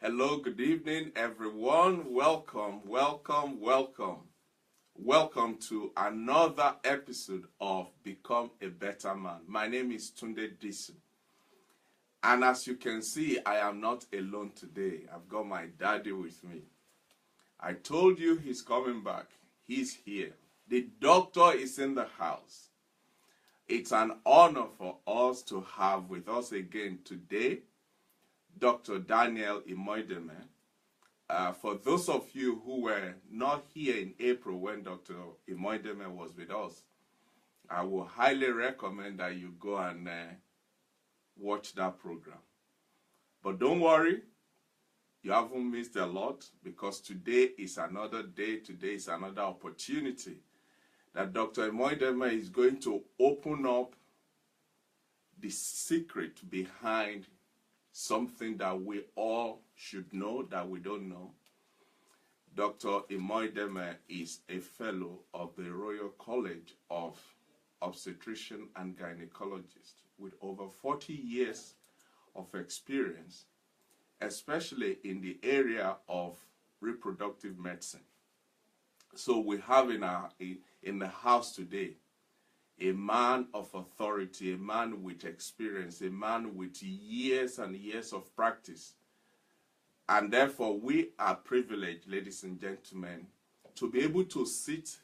Hello, good evening, everyone. Welcome, welcome, welcome. Welcome to another episode of Become a Better Man. My name is Tunde Disu. And as you can see, I am not alone today. I've got my daddy with me. I told you he's coming back. He's here. The doctor is in the house. It's an honor for us to have with us again today Dr. Daniel Imoideme. For those of you who were not here in April when Dr. Imoideme was with us, I will highly recommend that you go and watch that program. But don't worry, you haven't missed a lot, because today is another day, today is another opportunity that Dr. Imoideme is going to open up the secret behind something that we all should know that we don't know. Dr. Imoideme is a fellow of the Royal College of Obstetrician and Gynecologists with over 40 years of experience, especially in the area of reproductive medicine. So we have in the house today a man of authority, a man with experience, a man with years and years of practice. And therefore, we are privileged, ladies and gentlemen, to be able to sit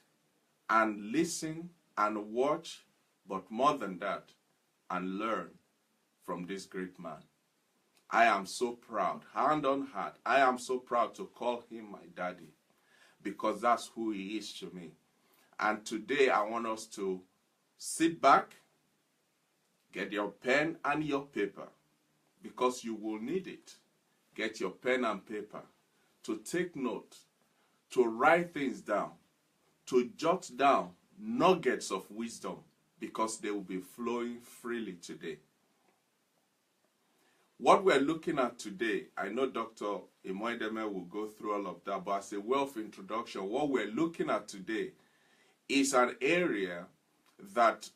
and listen and watch, but more than that, and learn from this great man. I am so proud, hand on heart, I am so proud to call him my daddy, because that's who he is to me. And today, I want us to sit back, get your pen and your paper, because you will need it. Get your pen and paper to take note, to write things down, to jot down nuggets of wisdom, because they will be flowing freely today. What we're looking at today, I know Dr. Imoideme will go through all of that, but as a way of introduction, what we're looking at today is an area that,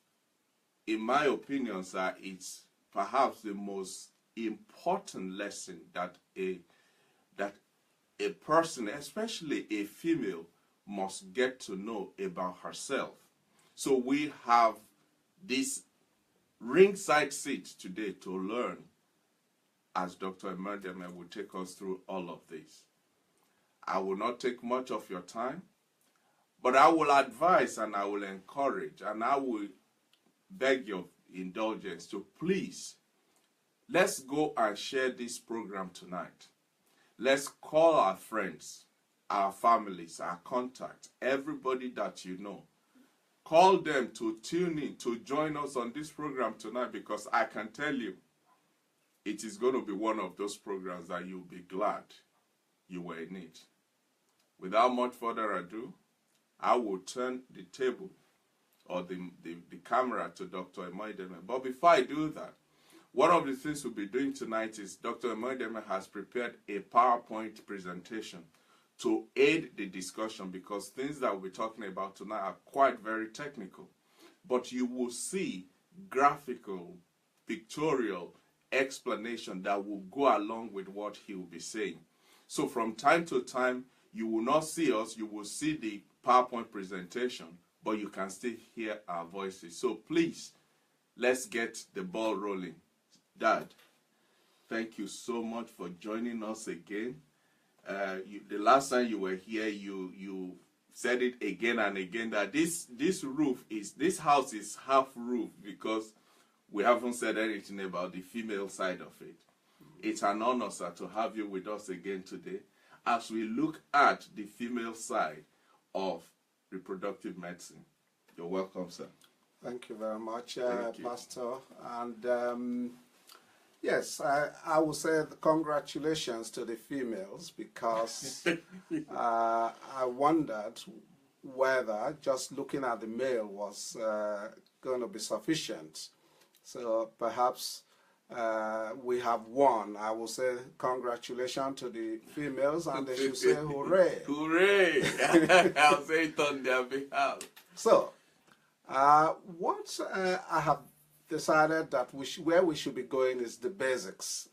in my opinion, sir, it's perhaps the most important lesson that a person, especially a female, must get to know about herself. So we have this ringside seat today to learn, as Dr. Imoideme will take us through all of this. I will not take much of your time, but I will advise and I will encourage and I will beg your indulgence to please, let's go and share this program tonight. Let's call our friends, our families, our contacts, everybody that you know. Call them to tune in, to join us on this program tonight, because I can tell you, it is going to be one of those programs that you'll be glad you were in it. Without much further ado, I will turn the table or the camera to Dr. Imoideme. But before I do that, one of the things we'll be doing tonight is Dr. Imoideme has prepared a PowerPoint presentation to aid the discussion, because things that we'll be talking about tonight are quite very technical. But you will see graphical, pictorial explanation that will go along with what he will be saying. So from time to time, you will not see us, you will see the PowerPoint presentation, but you can still hear our voices. So please, let's get the ball rolling. Dad, thank you so much for joining us again. The last time you were here, you said it again and again that this house is half roof, because we haven't said anything about the female side of it. It's an honor, sir, to have you with us again today as we look at the female side of reproductive medicine. You're welcome, sir. Thank you very much, Pastor. And yes, I will say congratulations to the females, because I wondered whether just looking at the male was going to be sufficient. So perhaps we have won. I will say congratulations to the females, and they should say hooray. Hooray! I'll say it on their behalf. So, what I have decided that where we should be going is the basics.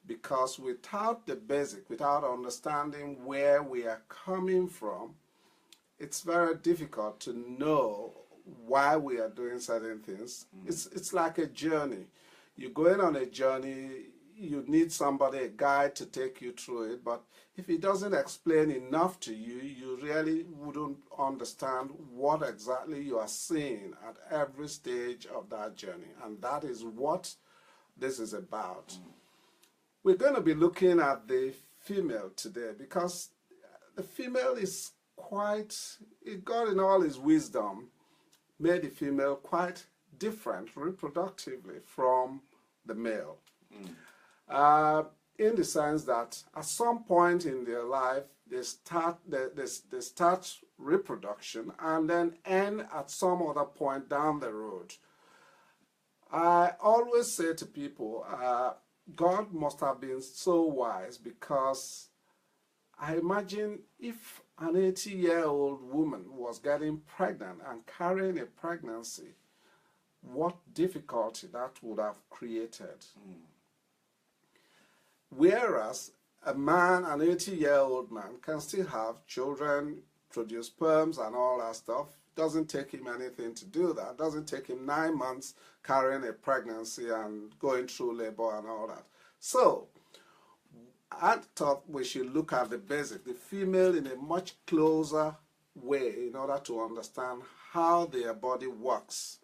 because without the basic, without understanding where we are coming from, it's very difficult to know why we are doing certain things. It's like a journey. You're going on a journey, you need somebody, a guide to take you through it, but if he doesn't explain enough to you, you really wouldn't understand what exactly you are seeing at every stage of that journey. And that is what this is about. We're going to be looking at the female today because the female is quite, God in all his wisdom made the female quite different reproductively from the male. In the sense that at some point in their life they start reproduction and then end at some other point down the road. I always say to people, God must have been so wise, because I imagine if an 80-year-old woman was getting pregnant and carrying a pregnancy, what difficulty that would have created. Whereas a man, an 80-year-old man, can still have children, produce sperms and all that stuff. Doesn't take him anything to do that. Doesn't take him 9 months carrying a pregnancy and going through labor and all that. So I thought we should look at the basic, the female, in a much closer way in order to understand how their body works.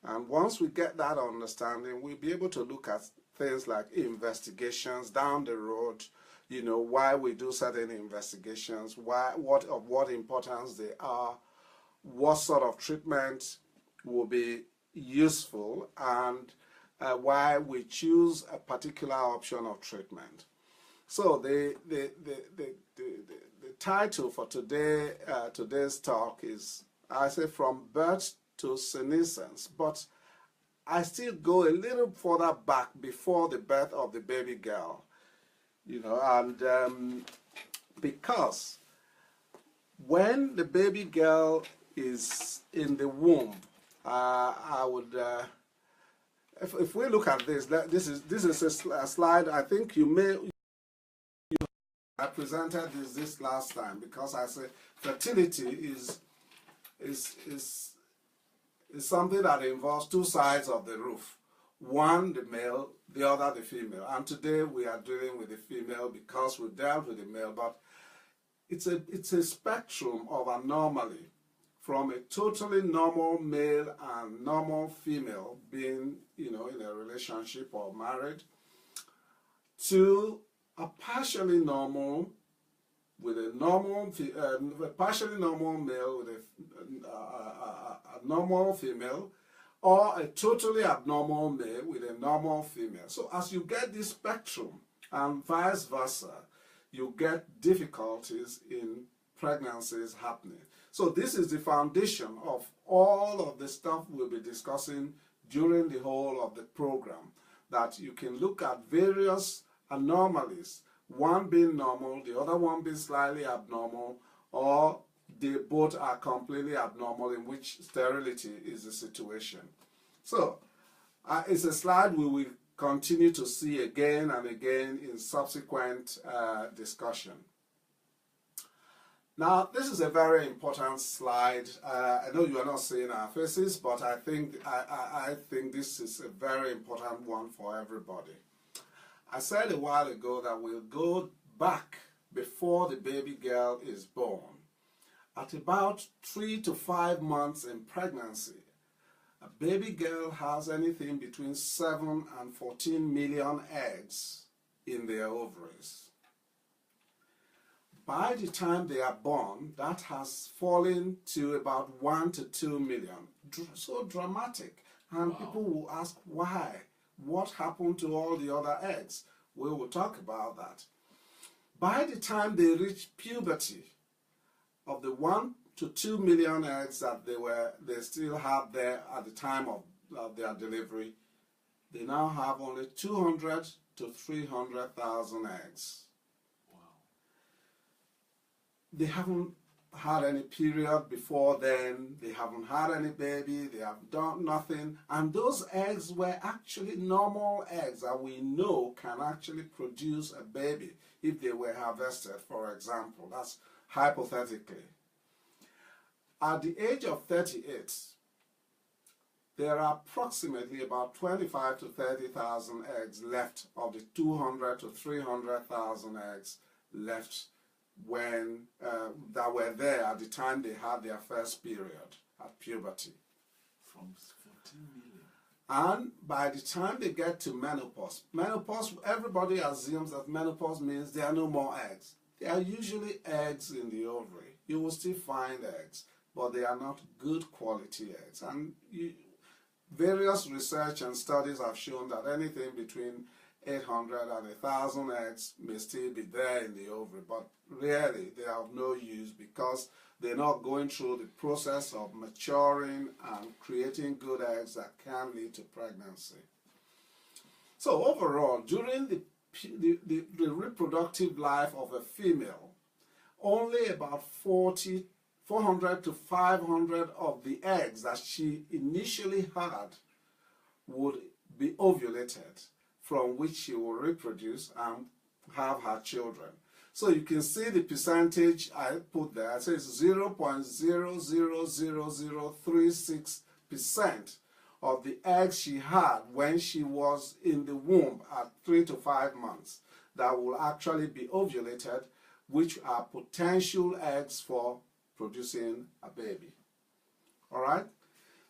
And once we get that understanding, we'll be able to look at things like investigations down the road, you know, why we do certain investigations, what importance they are, what sort of treatment will be useful, and why we choose a particular option of treatment. So the title for today's talk is, I say, from birth to senescence, but I still go a little further back before the birth of the baby girl, you know, and because when the baby girl is in the womb, I would, if we look at this, this is a slide. I think I presented this last time, because I say fertility is something that involves two sides of the roof. One, the male, the other, the female. And today we are dealing with the female because we dealt with the male, but it's a spectrum of anomaly, from a totally normal male and normal female being, you know, in a relationship or married, to a partially normal with a partially normal male with a normal female, or a totally abnormal male with a normal female. So as you get this spectrum, and vice versa, you get difficulties in pregnancies happening. So this is the foundation of all of the stuff we'll be discussing during the whole of the program, that you can look at various anomalies, one being normal, the other one being slightly abnormal, or they both are completely abnormal, in which sterility is the situation. So it's a slide we will continue to see again and again in subsequent discussion. Now, this is a very important slide. I know you are not seeing our faces, but I think this is a very important one for everybody. I said a while ago that we'll go back before the baby girl is born. At about 3 to 5 months in pregnancy, a baby girl has anything between 7 and 14 million eggs in their ovaries. By the time they are born, that has fallen to about 1 to 2 million. So dramatic. And wow. People will ask why. What happened to all the other eggs? We will talk about that. By the time they reach puberty, of the 1 to 2 million eggs that they still have there at the time of their delivery, they now have only 200 to 300,000 eggs. Wow. They haven't had any period before then, they haven't had any baby, they have done nothing, and those eggs were actually normal eggs that we know can actually produce a baby if they were harvested, for example. That's hypothetically. At the age of 38, there are approximately about 25 to 30,000 eggs left of the 200 to 300,000 eggs left when that were there at the time they had their first period at puberty. From 14 million. And by the time they get to menopause, everybody assumes that menopause means there are no more eggs. There are usually eggs in the ovary. You will still find eggs, but they are not good quality eggs. And various research and studies have shown that anything between 800 and 1,000 eggs may still be there in the ovary, but really they have no use because they're not going through the process of maturing and creating good eggs that can lead to pregnancy. So overall, during the reproductive life of a female, only about 400 to 500 of the eggs that she initially had would be ovulated, from which she will reproduce and have her children. So you can see the percentage I put there. It says 0.000036% of the eggs she had when she was in the womb at 3 to 5 months that will actually be ovulated, which are potential eggs for producing a baby. All right?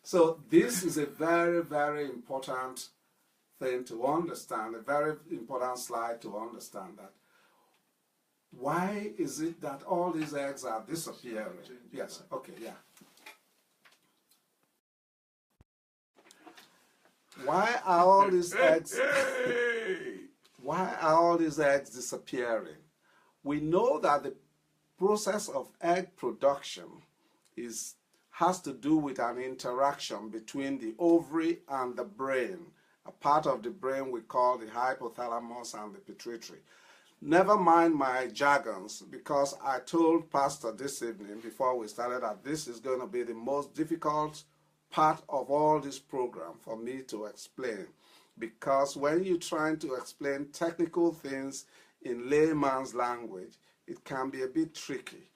So this is a very, very important thing to understand, a very important slide to understand that. Why is it that all these eggs are disappearing? Yes, okay, yeah. Why are all these eggs disappearing? We know that the process of egg production has to do with an interaction between the ovary and the brain, a part of the brain we call the hypothalamus and the pituitary. Never mind my jargons, because I told Pastor this evening before we started that this is going to be the most difficult part of all this program for me to explain, because when you're trying to explain technical things in layman's language, it can be a bit tricky.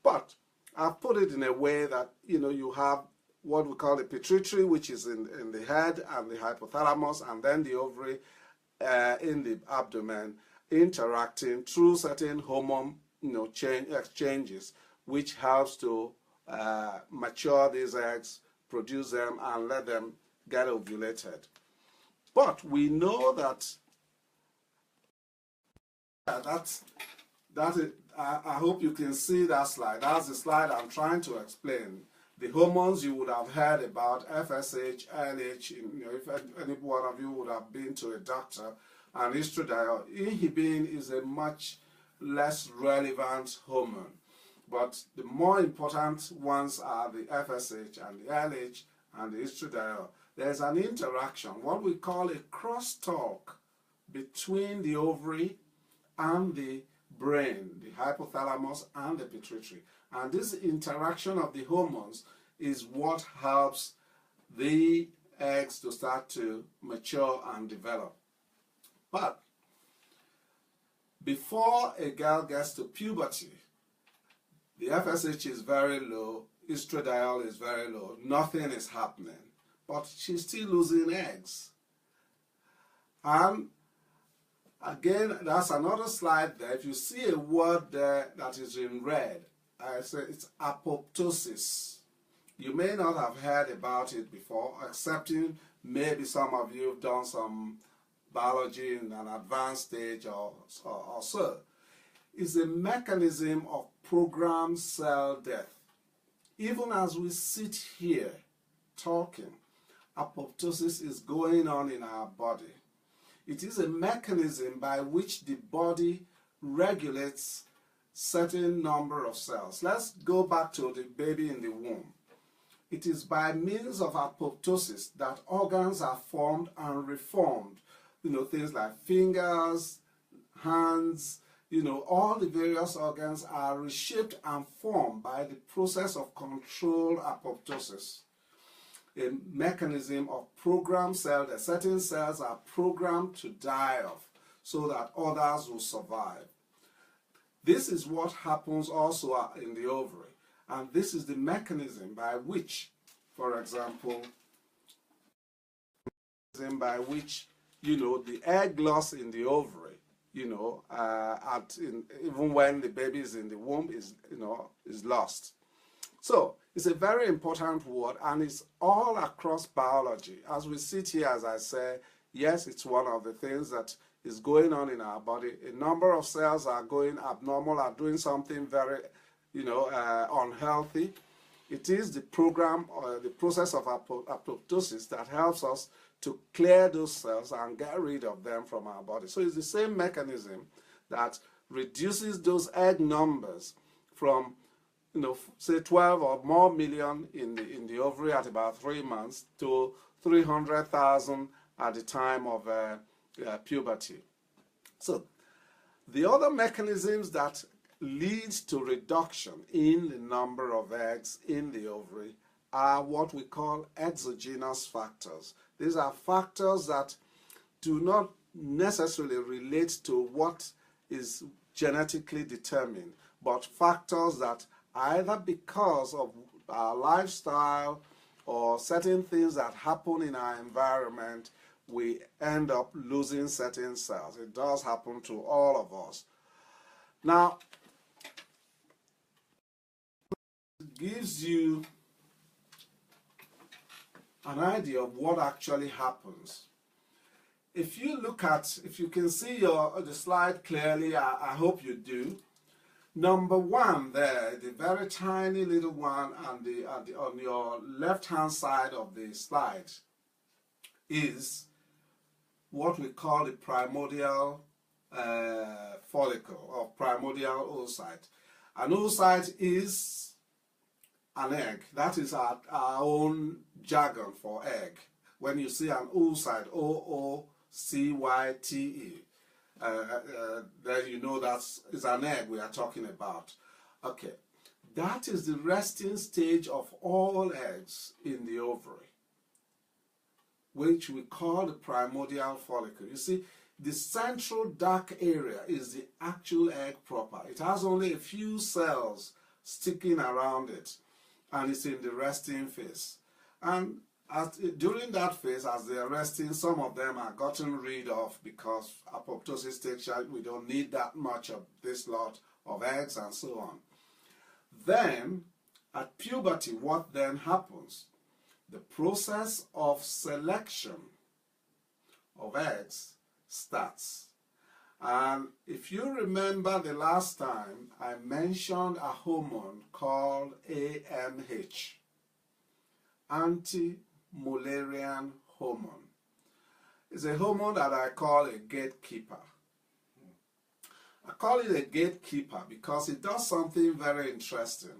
But I've put it in a way that, you have what we call the pituitary, which is in the head, and the hypothalamus, and then the ovary in the abdomen, interacting through certain hormone exchanges, which helps to mature these eggs, produce them, and let them get ovulated. But we know that I hope you can see that slide. That's the slide I'm trying to explain. The hormones you would have heard about, FSH, LH, if any one of you would have been to a doctor, and estradiol. Inhibin is a much less relevant hormone, but the more important ones are the FSH and the LH and the estradiol. There's an interaction, what we call a crosstalk, between the ovary and the brain, the hypothalamus and the pituitary. And this interaction of the hormones is what helps the eggs to start to mature and develop. But before a girl gets to puberty, the FSH is very low, estradiol is very low, nothing is happening, but she's still losing eggs. And again, that's another slide there. If you see a word there that is in red, I say it's apoptosis. You may not have heard about it before, excepting maybe some of you have done some biology in an advanced stage or so. It's a mechanism of programmed cell death. Even as we sit here talking, apoptosis is going on in our body. It is a mechanism by which the body regulates certain number of cells. Let's go back to the baby in the womb. It is by means of apoptosis that organs are formed and reformed. Things like fingers, hands, all the various organs are reshaped and formed by the process of controlled apoptosis, a mechanism of programmed cells. That certain cells are programmed to die off so that others will survive. This is what happens also in the ovary, and this is the mechanism by which, for example, the egg loss in the ovary, even when the baby is in the womb, is lost. So it's a very important word, and it's all across biology. As we sit here, as I say, yes, it's one of the things that is going on in our body. A number of cells are going abnormal, are doing something very, unhealthy. It is the program or the process of apoptosis that helps us to clear those cells and get rid of them from our body. So it's the same mechanism that reduces those egg numbers from, say 12 or more million in the ovary at about 3 months to 300,000 at the time of puberty. So the other mechanisms that lead to reduction in the number of eggs in the ovary are what we call exogenous factors. These are factors that do not necessarily relate to what is genetically determined, but factors that either because of our lifestyle or certain things that happen in our environment, we end up losing certain cells. It does happen to all of us. Now, it gives you an idea of what actually happens. If you can see the slide clearly, I hope you do. Number one there, the very tiny little one on your left-hand side of the slide is what we call the primordial follicle or primordial oocyte. An oocyte is an egg. That is our own jargon for egg. When you see an oocyte, oocyte, then you know that's an egg we are talking about. Okay, that is the resting stage of all eggs in the ovary, which we call the primordial follicle. You see, the central dark area is the actual egg proper. It has only a few cells sticking around it, and it's in the resting phase. And during that phase, as they are resting, some of them are gotten rid of because apoptosis takes charge. We don't need that much of this lot of eggs and so on. Then, at puberty, what then happens? The process of selection of eggs starts. And if you remember the last time, I mentioned a hormone called AMH, anti-Mullerian hormone. It's a hormone that I call a gatekeeper. I call it a gatekeeper because it does something very interesting.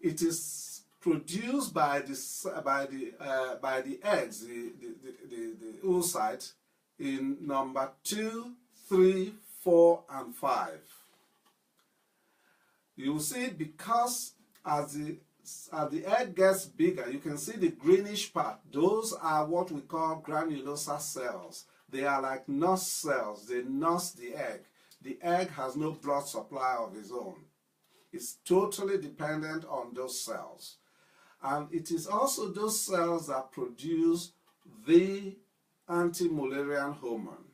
It is produced by the eggs, the oocyte, in number 2, 3, 4, and 5. You see, because as the egg gets bigger, you can see the greenish part. Those are what we call granulosa cells. They are like nurse cells. They nurse the egg. The egg has no blood supply of its own. It's totally dependent on those cells. And it is also those cells that produce the anti-Mullerian hormone.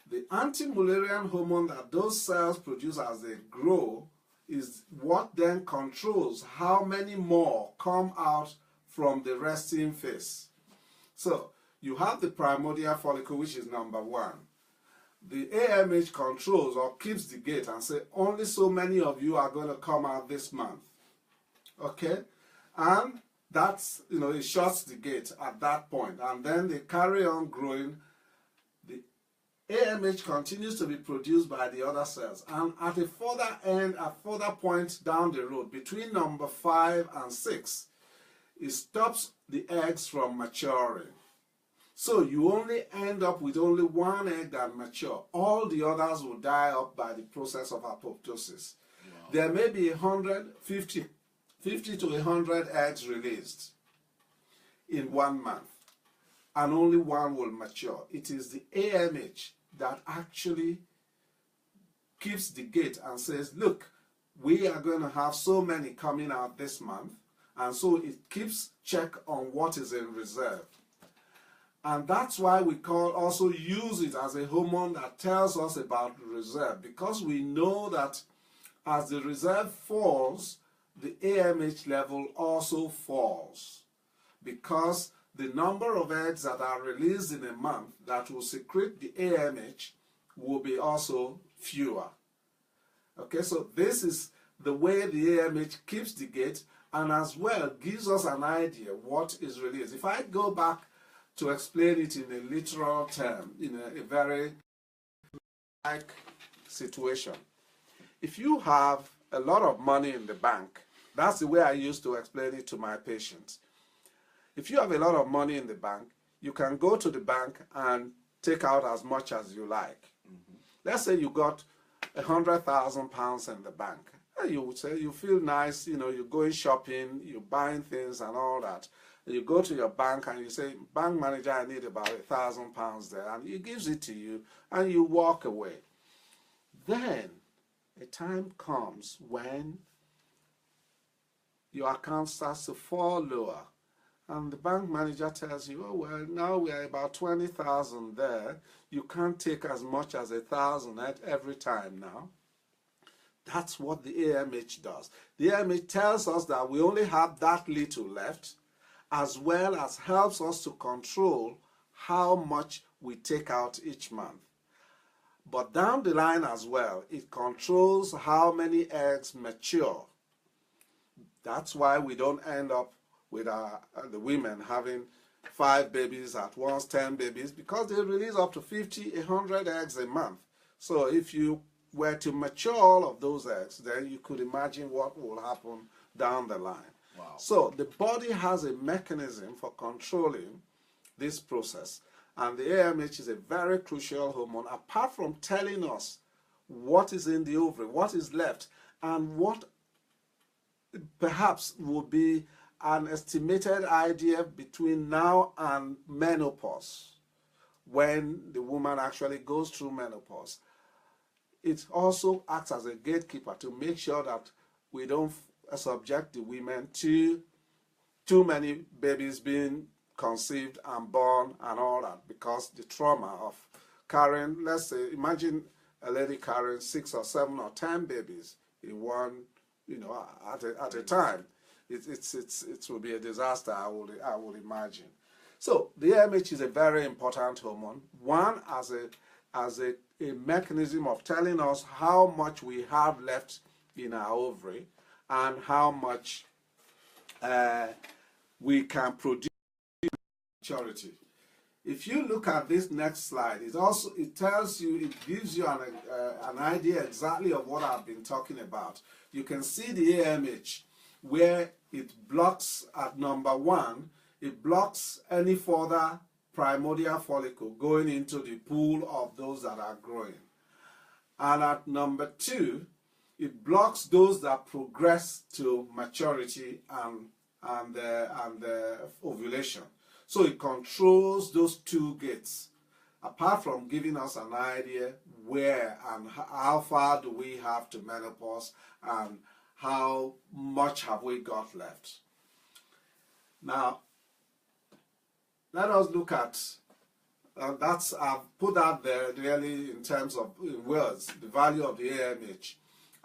The anti-Mullerian hormone that those cells produce as they grow is what then controls how many more come out from the resting phase. So you have the primordial follicle, which is number 1. The AMH controls or keeps the gate and say only so many of you are going to come out this month. Okay? And that's, it shuts the gate at that point, and then they carry on growing. The AMH continues to be produced by the other cells, and at a further point down the road, between number 5 and 6, it stops the eggs from maturing. So you only end up with only one egg that mature. All the others will die up by the process of apoptosis. Wow. There may be 50 to 100 eggs released in 1 month, and only one will mature. It is the AMH that actually keeps the gate and says, look, we are going to have so many coming out this month, and so it keeps check on what is in reserve. And that's why we also use it as a hormone that tells us about reserve, because we know that as the reserve falls, the AMH level also falls, because the number of eggs that are released in a month that will secrete the AMH will be also fewer. Okay, so this is the way the AMH keeps the gate, and as well gives us an idea what is released. If I go back to explain it in a literal term, in a very like situation. If you have a lot of money in the bank, that's the way I used to explain it to my patients. If you have a lot of money in the bank, you can go to the bank and take out as much as you like. Mm-hmm. Let's say you got £100,000 in the bank. And you would say you feel nice, you know, you're going shopping, you're buying things and all that. And you go to your bank and you say, bank manager, I need about £1,000 there. And he gives it to you and you walk away. Then a time comes when your account starts to fall lower. And the bank manager tells you, oh, well, now we are about 20,000 there. You can't take as much as 1,000 every time now. That's what the AMH does. The AMH tells us that we only have that little left, as well as helps us to control how much we take out each month. But down the line as well, it controls how many eggs mature. That's why we don't end up with the women having 5 babies at once, 10 babies, because they release up to 50, 100 eggs a month. So if you were to mature all of those eggs, then you could imagine what will happen down the line. Wow. So the body has a mechanism for controlling this process, and the AMH is a very crucial hormone, apart from telling us what is in the ovary, what is left, and what perhaps will be an estimated idea between now and menopause, when the woman actually goes through menopause. It also acts as a gatekeeper to make sure that we don't subject the women to too many babies being conceived and born and all that, because the trauma of carrying, let's say, imagine a lady carrying 6 or 7 or 10 babies in one, you know, at a time. It will be a disaster, I will imagine. So the AMH is a very important hormone. One, as a mechanism of telling us how much we have left in our ovary and how much we can produce in maturity. If you look at this next slide, it tells you, it gives you an idea exactly of what I've been talking about. You can see the AMH where it blocks at number 1, it blocks any further primordial follicle going into the pool of those that are growing. And at number 2, it blocks those that progress to maturity and ovulation. So it controls those 2 gates, apart from giving us an idea where and how far do we have to menopause and how much have we got left. Now, let us look at, I've put out there really in terms of words, the value of the AMH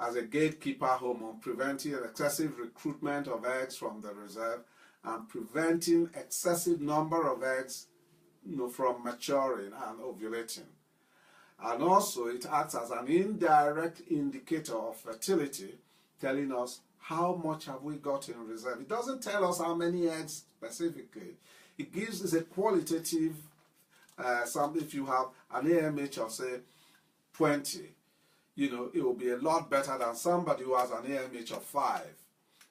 as a gatekeeper hormone, preventing excessive recruitment of eggs from the reserve and preventing excessive number of eggs, you know, from maturing and ovulating. And also it acts as an indirect indicator of fertility, telling us how much have we got in reserve. It doesn't tell us how many eggs specifically. It gives us a qualitative something. If you have an AMH of say 20, you know, it will be a lot better than somebody who has an AMH of 5.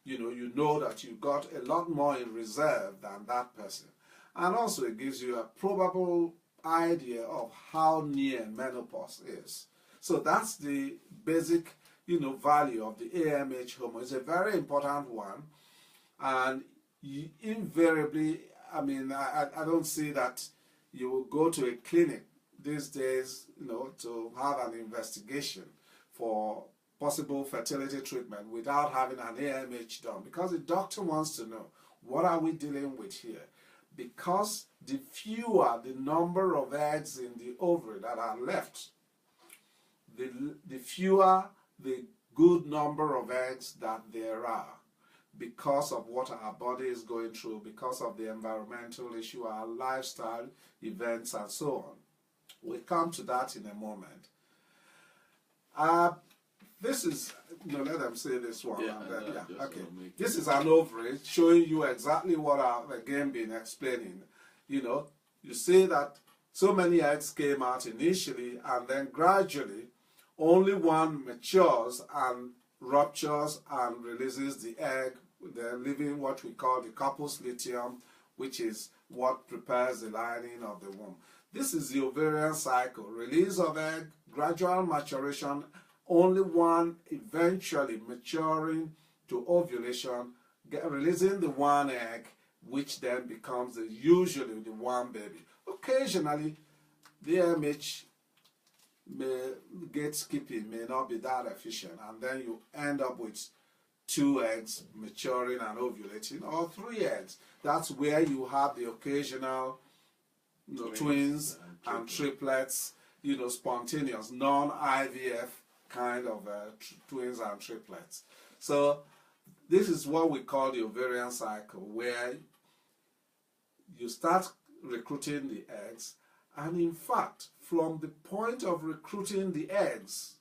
You know that you got a lot more in reserve than that person. and also it gives you a probable idea of how near menopause is. So that's the basic, value of the AMH hormone. It's a very important one, and invariably, I don't see that you will go to a clinic these days, to have an investigation for possible fertility treatment without having an AMH done, because the doctor wants to know, what are we dealing with here? Because the fewer the number of eggs in the ovary that are left, the fewer the good number of eggs that there are, because of what our body is going through, because of the environmental issue, our lifestyle events, and so on. We'll come to that in a moment. This is, let them say this one. Okay. This is an ovary showing you exactly what I've again been explaining. You see that so many eggs came out initially, and then gradually only one matures and ruptures and releases the egg, leaving what we call the corpus luteum, which is what prepares the lining of the womb. This is the ovarian cycle: release of egg, gradual maturation, only one eventually maturing to ovulation, releasing the one egg, which then becomes usually the one baby. Occasionally, the AMH gatekeeping may not be that efficient, and then you end up with 2 eggs maturing and ovulating, or 3 eggs. That's where you have the occasional twins and triplets, spontaneous, non-IVF kind of twins and triplets. So this is what we call the ovarian cycle, where you start recruiting the eggs, and in fact, from the point of recruiting the eggs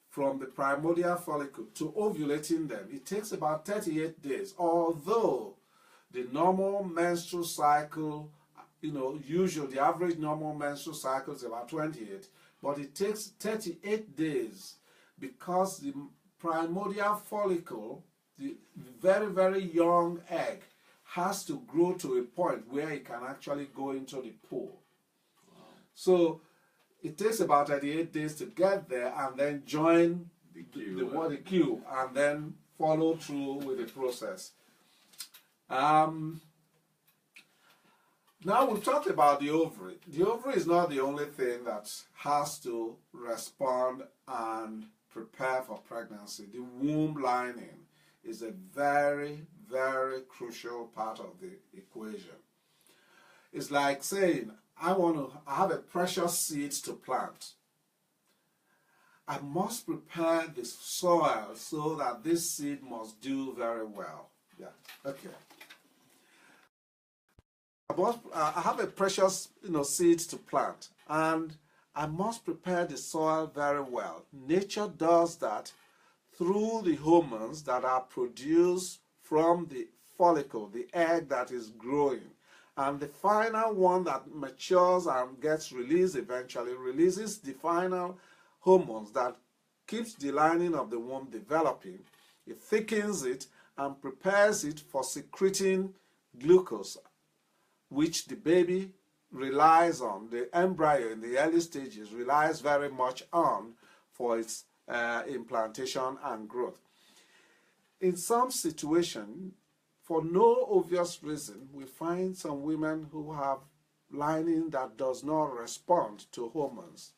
from the primordial follicle to ovulating them, it takes about 38 days, although the normal menstrual cycle, usually the average normal menstrual cycle is about 28, but it takes 38 days because the primordial follicle, the very, very young egg, has to grow to a point where it can actually go into the pool. Wow. So it takes about 38 days to get there and then join the queue and then follow through with the process. Now we've talked about the ovary. The ovary is not the only thing that has to respond and prepare for pregnancy. The womb lining is a very, very crucial part of the equation. It's like saying, I have a precious seed to plant. I must prepare the soil so that this seed must do very well. Yeah, okay. I have a precious, seed to plant, and I must prepare the soil very well. Nature does that through the hormones that are produced from the follicle, the egg that is growing. And the final one that matures and gets released eventually releases the final hormones that keeps the lining of the womb developing. It thickens it and prepares it for secreting glucose, which the baby relies on. The embryo in the early stages relies very much on for its implantation and growth. In some situations, for no obvious reason, we find some women who have lining that does not respond to hormones.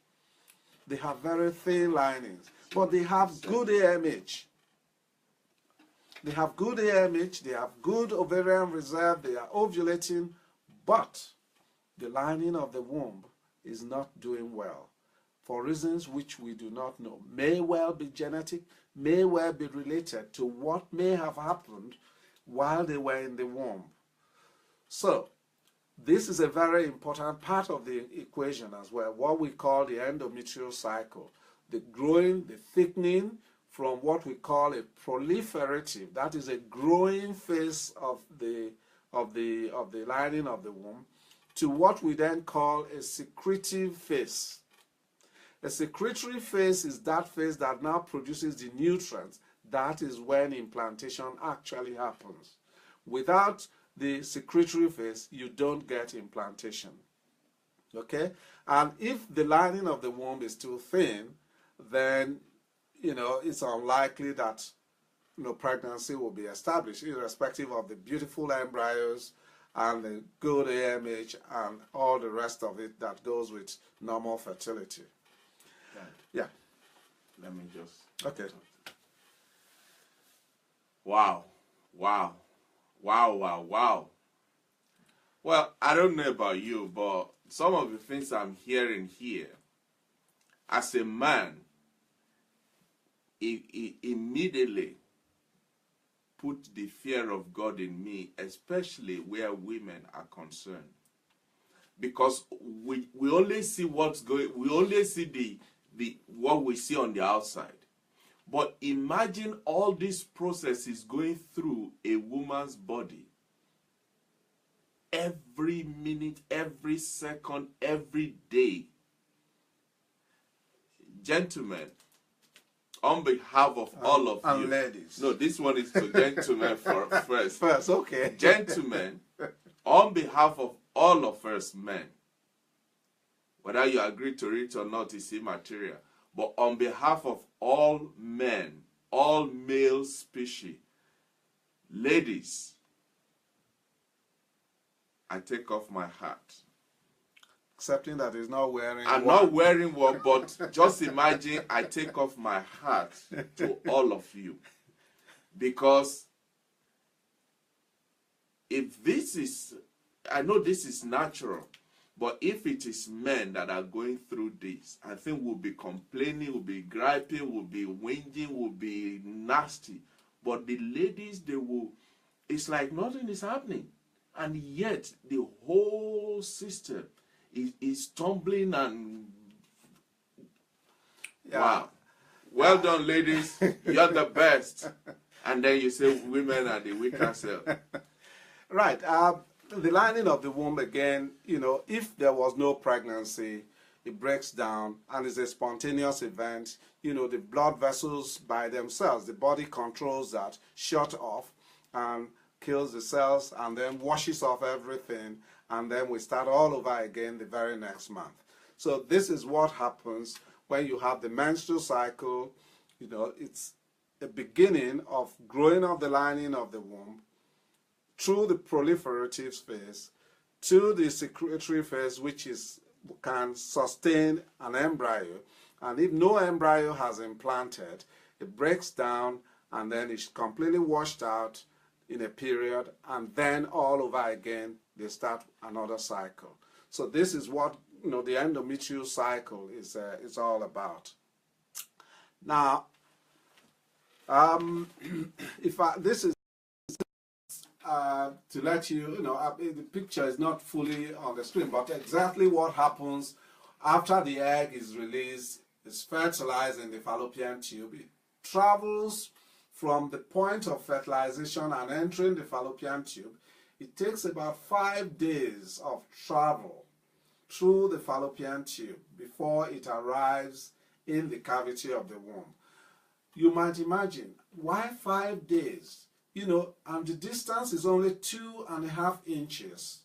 They have very thin linings, but they have good AMH. They have good AMH, they have good ovarian reserve, they are ovulating, but the lining of the womb is not doing well for reasons which we do not know. May well be genetic, may well be related to what may have happened while they were in the womb. So, this is a very important part of the equation as well, what we call the endometrial cycle. The growing, the thickening from what we call a proliferative, that is a growing phase of the lining of the womb, to what we then call a secretive phase. A secretory phase is that phase that now produces the nutrients. That is when implantation actually happens. Without the secretory phase, you don't get implantation. Okay? And if the lining of the womb is too thin, then, it's unlikely that, pregnancy will be established, irrespective of the beautiful embryos and the good AMH and all the rest of it that goes with normal fertility. Yeah. Let me just... Okay. Wow. Wow. Wow, wow, wow. Well, I don't know about you, but some of the things I'm hearing here, as a man, it immediately put the fear of God in me, especially where women are concerned. Because we only see what's going, we only see the what we see on the outside. But imagine all these processes going through a woman's body. Every minute, every second, every day. Gentlemen, on behalf of all of and you. ladies. No, this one is to gentlemen first. First, okay. Gentlemen, on behalf of all of us men, whether you agree to it or not is immaterial, but on behalf of all men, all male species, ladies, I take off my hat. Accepting that he's not wearing I'm one. not wearing one, but just imagine I take off my hat to all of you. Because if this is, I know this is natural, but if it is men that are going through this, I think we'll be complaining, we'll be griping, we'll be whinging, we'll be nasty. But the ladies, they will, it's like nothing is happening. And yet, the whole system is tumbling and... Yeah. Wow. Well done, ladies. You're the best. And then you say women are the weaker self. Right. The lining of the womb, again, if there was no pregnancy, it breaks down and is a spontaneous event. The blood vessels by themselves, the body controls that, shut off and kills the cells and then washes off everything, and then we start all over again the very next month. So this is what happens when you have the menstrual cycle. It's a beginning of growing of the lining of the womb through the proliferative phase to the secretory phase, which can sustain an embryo. And if no embryo has implanted, it breaks down and then it's completely washed out in a period, and then all over again they start another cycle. So this is what the endometrial cycle is all about. Now, this is to let you the picture is not fully on the screen, but exactly what happens after the egg is released, is fertilized in the fallopian tube. It travels from the point of fertilization and entering the fallopian tube. It takes about 5 days of travel through the fallopian tube before it arrives in the cavity of the womb. You might imagine, why 5 days? And the distance is only 2.5 inches.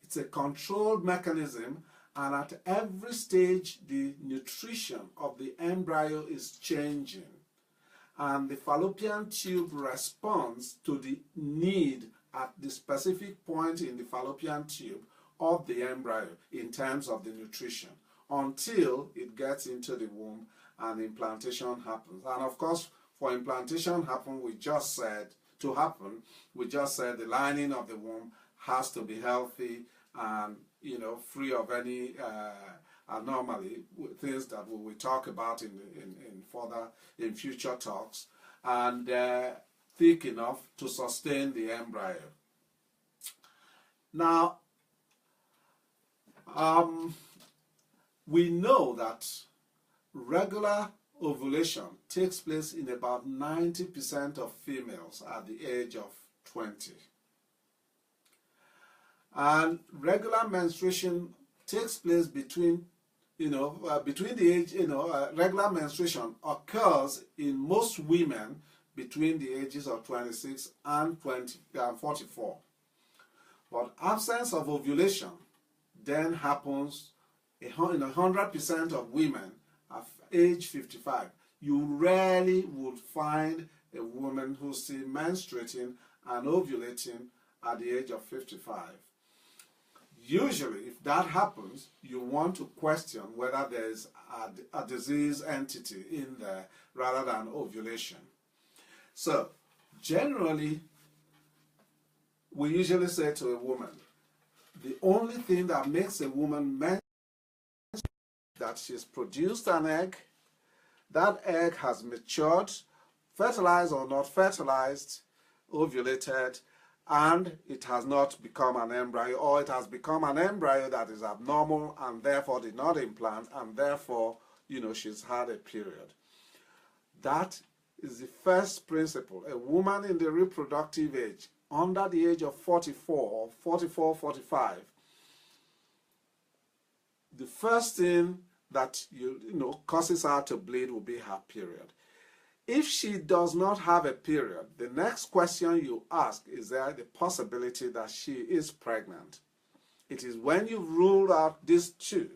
It's a controlled mechanism, and at every stage the nutrition of the embryo is changing. And the fallopian tube responds to the need at the specific point in the fallopian tube of the embryo in terms of the nutrition until it gets into the womb and implantation happens. And of course, for implantation happen, we just said the lining of the womb has to be healthy and free of any anomaly, things that we will talk about in future talks, and thick enough to sustain the embryo. Now, we know that regular ovulation takes place in about 90% of females at the age of 20. And regular menstruation takes place between the age, regular menstruation occurs in most women between the ages of 26 and 44. But absence of ovulation then happens in 100% of women at age 55. You rarely would find a woman who's still menstruating and ovulating at the age of 55. Usually, if that happens, you want to question whether there is a disease entity in there rather than ovulation. So, generally, we usually say to a woman, the only thing that makes a woman menstruate is that she's produced an egg, that egg has matured, fertilized or not fertilized, ovulated, and it has not become an embryo, or it has become an embryo that is abnormal and therefore did not implant, and therefore, she's had a period. That is the first principle. A woman in the reproductive age, under the age of 44, 45, the first thing that causes her to bleed will be her period. If she does not have a period, the next question you ask is there the possibility that she is pregnant. It is when you rule out these two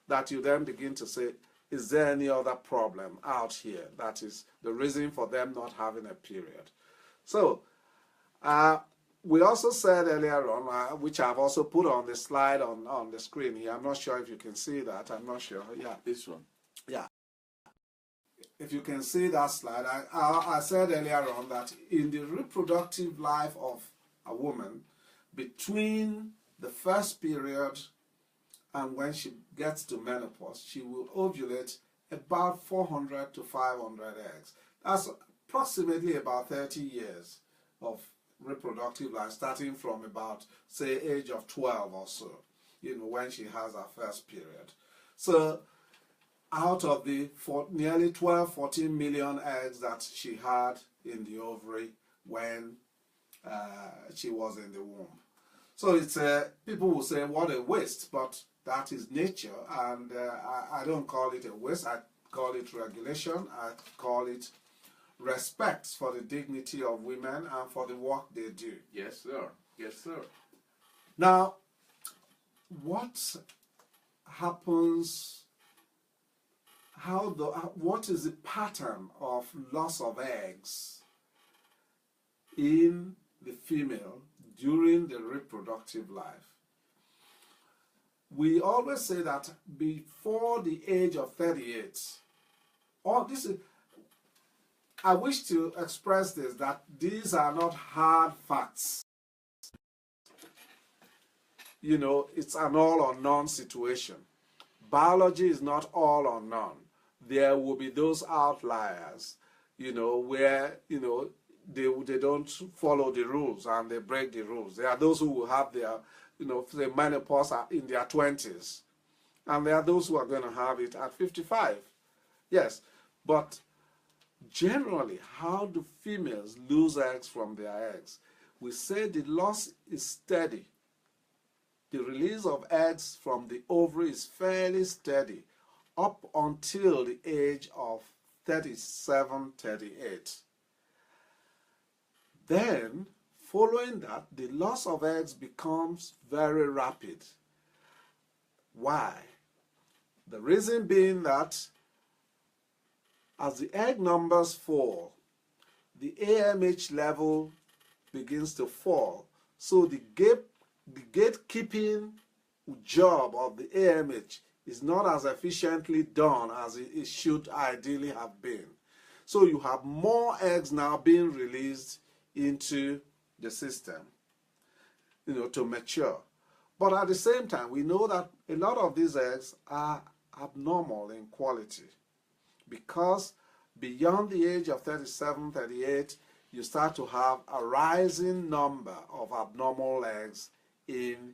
that you then begin to say, is there any other problem out here that is the reason for them not having a period? So, we also said earlier on, which I've also put on the slide on the screen here. I'm not sure if you can see that. I'm not sure. Yeah. This one. Yeah. If you can see that slide, I said earlier on that in the reproductive life of a woman, between the first period and when she gets to menopause, she will ovulate about 400 to 500 eggs. That's approximately about 30 years of reproductive life, starting from about, say, age of 12 or so, when she has her first period. So, out of the nearly 12, 14 million eggs that she had in the ovary when she was in the womb. So it's people will say, what a waste, but that is nature, and I don't call it a waste. I call it regulation. I call it respect for the dignity of women and for the work they do. Yes, sir. Yes, sir. Now, what happens? What is the pattern of loss of eggs in the female during the reproductive life? We always say that before the age of 38, I wish to express this, that these are not hard facts. It's an all or none situation. Biology is not all or none. There will be those outliers, where, they don't follow the rules and they break the rules. There are those who will have their, the menopause in their 20s. And there are those who are going to have it at 55. Yes, but generally, how do females lose eggs from their eggs? We say the loss is steady. The release of eggs from the ovary is fairly steady up until the age of 37, 38. Then, following that, the loss of eggs becomes very rapid. Why? The reason being that as the egg numbers fall, the AMH level begins to fall. So the gatekeeping job of the AMH is not as efficiently done as it should ideally have been. So you have more eggs now being released into the system, to mature. But at the same time, we know that a lot of these eggs are abnormal in quality, because beyond the age of 37, 38, you start to have a rising number of abnormal eggs in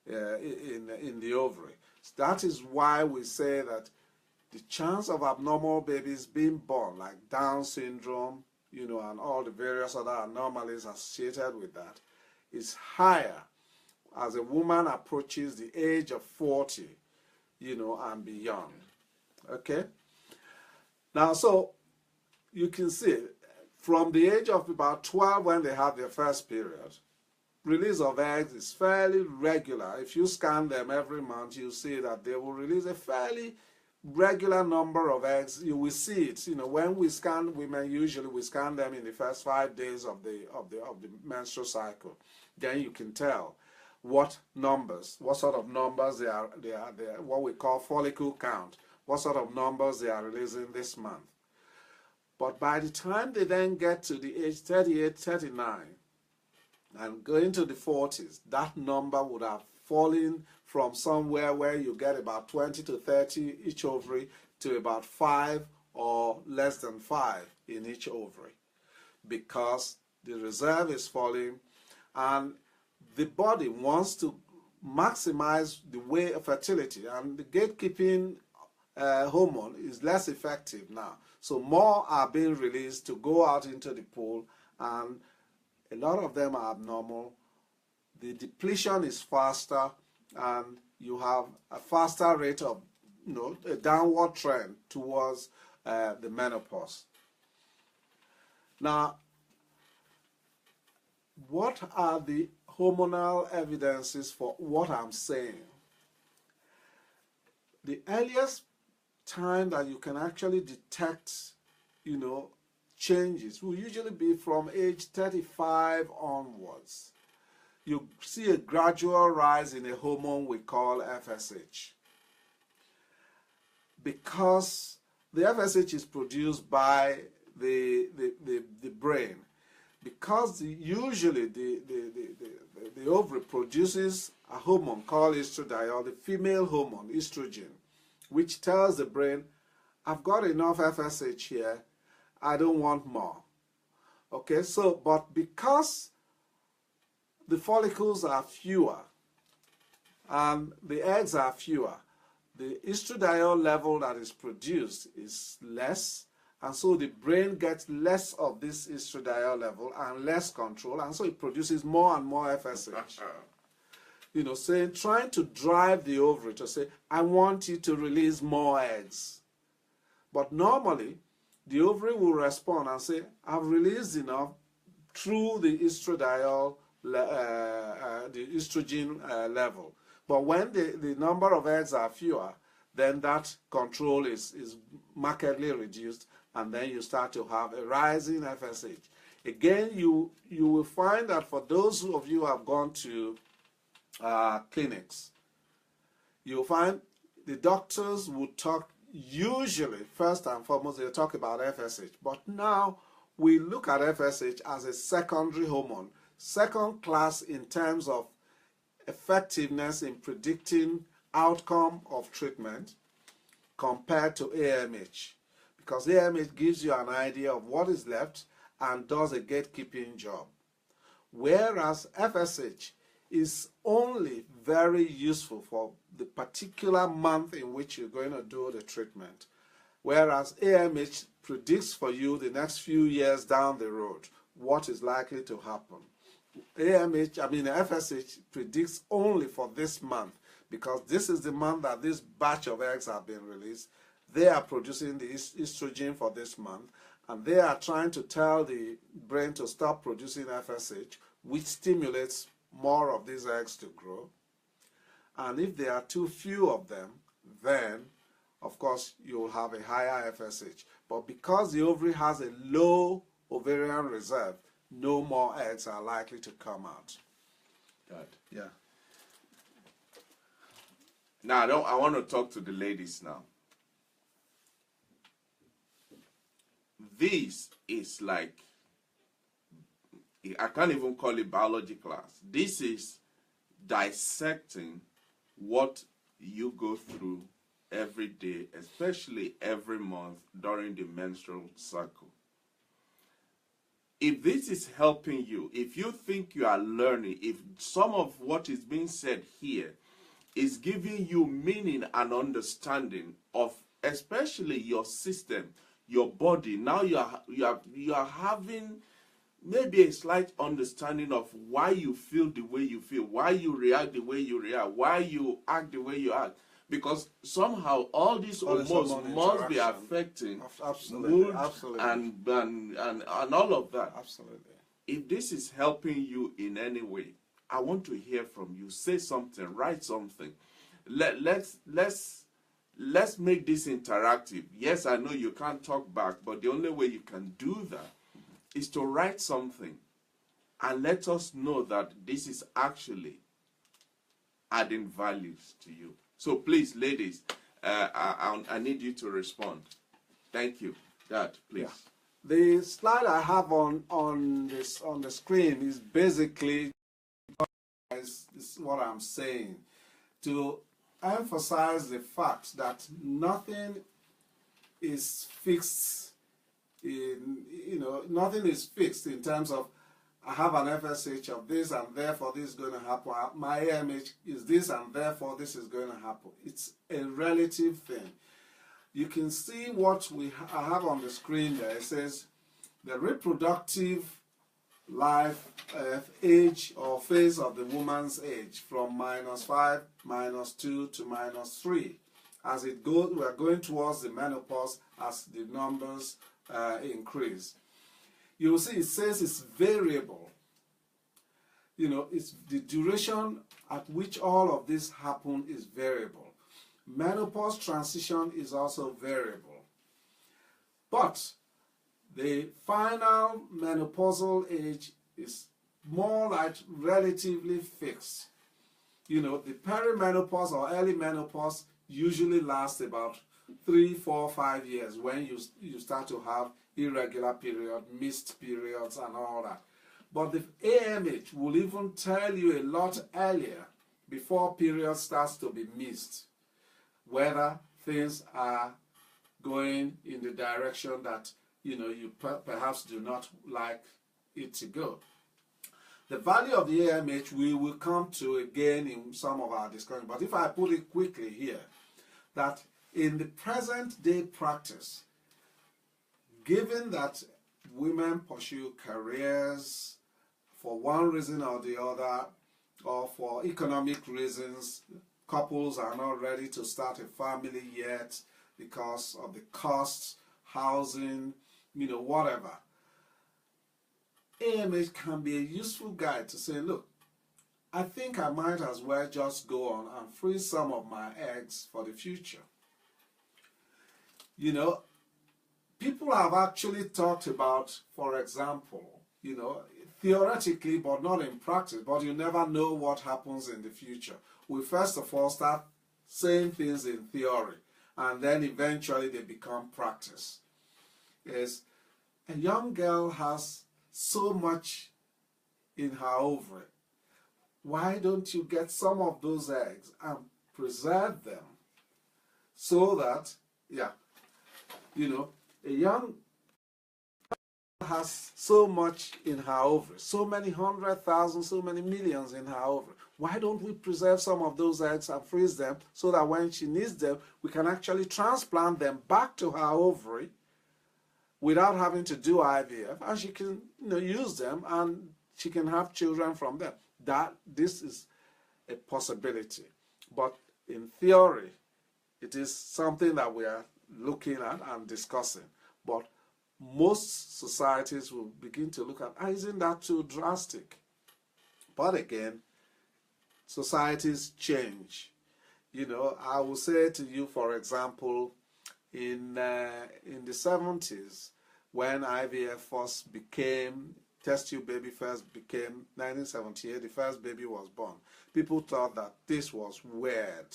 the ovary. That is why we say that the chance of abnormal babies being born, like Down syndrome, and all the various other anomalies associated with that, is higher as a woman approaches the age of 40, and beyond. Okay? Now, so you can see from the age of about 12 when they have their first period, release of eggs is fairly regular. If you scan them every month, you see that they will release a fairly regular number of eggs. You will see it. When we scan women, usually we scan them in the first 5 days of the menstrual cycle. Then you can tell what sort of numbers they are, what we call follicle count, what sort of numbers they are releasing this month. But by the time they then get to the age 38, 39, and go into the 40s, that number would have fallen from somewhere where you get about 20 to 30 each ovary to about 5 or less than 5 in each ovary, because the reserve is falling and the body wants to maximize the way of fertility, and the gatekeeping hormone is less effective now. So more are being released to go out into the pool, and a lot of them are abnormal. The depletion is faster, and you have a faster rate of, a downward trend towards the menopause. Now, what are the hormonal evidences for what I'm saying? The earliest time that you can actually detect, changes will usually be from age 35 onwards. You see a gradual rise in a hormone we call FSH. Because the FSH is produced by the brain. Because usually the ovary produces a hormone called estradiol, the female hormone, estrogen, which tells the brain, I've got enough FSH here, I don't want more. Okay, but because the follicles are fewer and the eggs are fewer, the estradiol level that is produced is less, and so the brain gets less of this estradiol level and less control, and so it produces more and more FSH. Trying to drive the ovary to say, I want you to release more eggs. But normally, the ovary will respond and say, I've released enough through the estradiol, the estrogen level. But when the number of eggs are fewer, then that control is markedly reduced, and then you start to have a rising FSH. Again, you will find that for those of you who have gone to clinics, you'll find the doctors would talk, usually, first and foremost, they talk about FSH. But now we look at FSH as a secondary hormone, second class in terms of effectiveness in predicting outcome of treatment compared to AMH. Because AMH gives you an idea of what is left and does a gatekeeping job. Whereas FSH is only very useful for the particular month in which you're going to do the treatment. Whereas AMH predicts for you the next few years down the road what is likely to happen. FSH predicts only for this month, because this is the month that this batch of eggs have been released. They are producing the estrogen for this month, and they are trying to tell the brain to stop producing FSH, which stimulates more of these eggs to grow. And if there are too few of them, then of course you will have a higher FSH. But because the ovary has a low ovarian reserve, no more eggs are likely to come out. Good. Yeah. Now I want to talk to the ladies now. This is like, I can't even call it biology class. This is dissecting what you go through every day, especially every month during the menstrual cycle. If this is helping you, if you think you are learning, if some of what is being said here is giving you meaning and understanding of especially your system, your body, now you are having maybe a slight understanding of why you feel the way you feel, why you react the way you react, why you act the way you act. Because somehow all these hormones must be affecting mood and all of that. Absolutely. If this is helping you in any way, I want to hear from you. Say something, write something. Let's make this interactive. Yes, I know you can't talk back, but the only way you can do that is to write something and let us know that this is actually adding values to you. So please, ladies, I need you to respond. Thank you. Dad, please. Yeah. The slide I have on the screen is basically is what I'm saying, to emphasize the fact that nothing is fixed nothing is fixed in terms of I have an FSH of this and therefore this is going to happen. My AMH is this and therefore this is going to happen. It's a relative thing. You can see what I have on the screen there. It says the reproductive life age or phase of the woman's age from -5, -2 to -3. As it goes, we are going towards the menopause as the numbers increase. You will see it says it's variable. It's the duration at which all of this happen is variable. Menopause transition is also variable. But the final menopausal age is more like relatively fixed. The perimenopause or early menopause usually lasts about 3, 4, 5 years when you start to have irregular periods, missed periods and all that. But the AMH will even tell you a lot earlier, before period starts to be missed, whether things are going in the direction that you perhaps do not like it to go. The value of the AMH we will come to again in some of our discussion, but if I put it quickly here, that in the present day practice, given that women pursue careers for one reason or the other, or for economic reasons, couples are not ready to start a family yet because of the costs, housing, whatever. AMH can be a useful guide to say, look, I think I might as well just go on and freeze some of my eggs for the future. People have actually talked about, for example, theoretically, but not in practice, but you never know what happens in the future. We first of all start saying things in theory, and then eventually they become practice. Is a young girl has so much in her ovary. Why don't you get some of those eggs and preserve them so that, a young has so much in her ovary, so many 100,000, so many millions in her ovary. Why don't we preserve some of those eggs and freeze them so that when she needs them, we can actually transplant them back to her ovary without having to do IVF, and she can use them and she can have children from them. This is a possibility. But in theory, it is something that we are looking at and discussing. But most societies will begin to look at, isn't that too drastic? But again, societies change. I will say to you, for example, in the 70s, when IVF first became, test tube baby first became, 1978, the first baby was born. People thought that this was weird.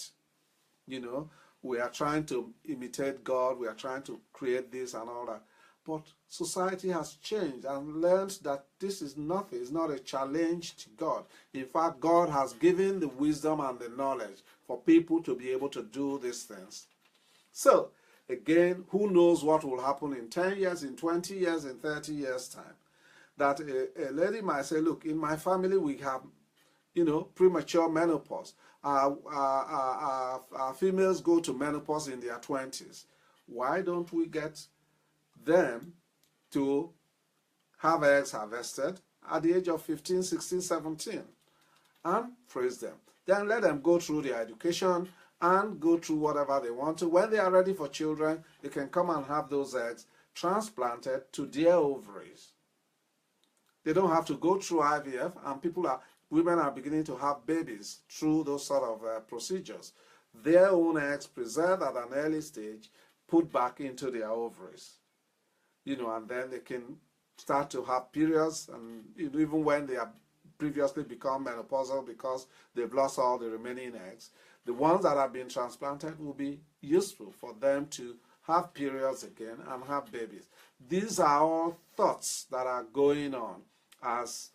We are trying to imitate God, we are trying to create this and all that. But society has changed and learned that this is nothing, it's not a challenge to God. In fact, God has given the wisdom and the knowledge for people to be able to do these things. So, again, who knows what will happen in 10 years, in 20 years, in 30 years' time. That a lady might say, look, in my family we have, premature menopause. Our females go to menopause in their 20s. Why don't we get them to have eggs harvested at the age of 15, 16, 17 and freeze them? Then let them go through their education and go through whatever they want to. When they are ready for children, they can come and have those eggs transplanted to their ovaries. They don't have to go through IVF, and people are women are beginning to have babies through those sort of procedures. Their own eggs preserved at an early stage, put back into their ovaries, and then they can start to have periods, and even when they have previously become menopausal because they've lost all the remaining eggs, the ones that have been transplanted will be useful for them to have periods again and have babies. These are all thoughts that are going on as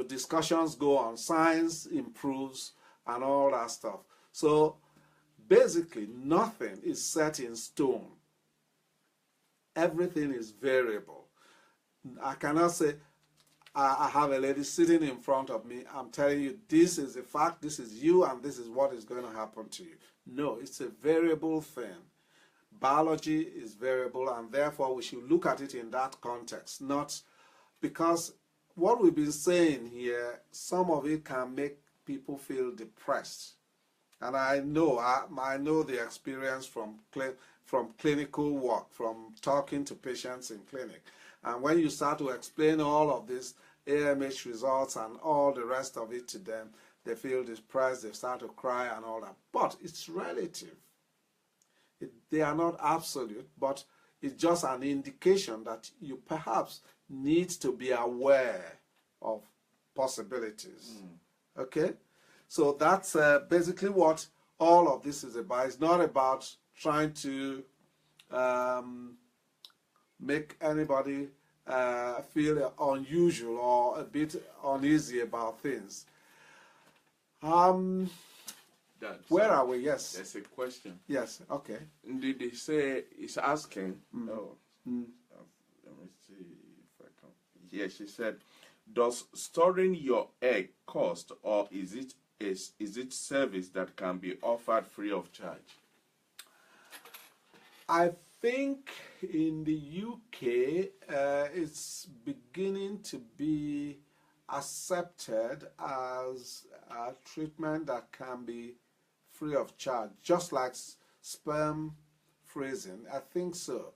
discussions go on, science improves and all that stuff. So basically nothing is set in stone. Everything is variable. I cannot say I have a lady sitting in front of me, I'm telling you this is a fact, this is you, and this is what is going to happen to you. No, it's a variable thing. Biology is variable, and therefore we should look at it in that context, not because what we've been saying here, some of it can make people feel depressed. And I know the experience from clinical work, from talking to patients in clinic. And when you start to explain all of this AMH results and all the rest of it to them, they feel depressed, they start to cry and all that. But it's relative. They are not absolute, but it's just an indication that you perhaps need to be aware of possibilities. Okay? So that's basically what all of this is about. It's not about trying to make anybody feel unusual or a bit uneasy about things. Where are we? Yes. There's a question. Yes, okay. Did they say, he's asking, let me see if I can. Yeah, she said, does storing your egg cost, or is it service that can be offered free of charge? I think in the UK it's beginning to be accepted as a treatment that can be free of charge, just like sperm freezing. I think so.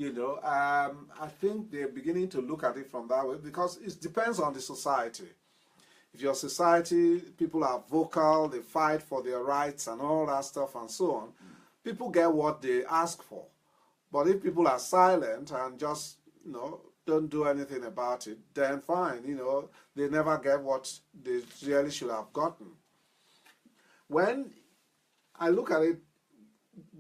I think they're beginning to look at it from that way, because it depends on the society. If your society, people are vocal, they fight for their rights and all that stuff and so on, people get what they ask for. But if people are silent and just, don't do anything about it, then fine, they never get what they really should have gotten. When I look at it,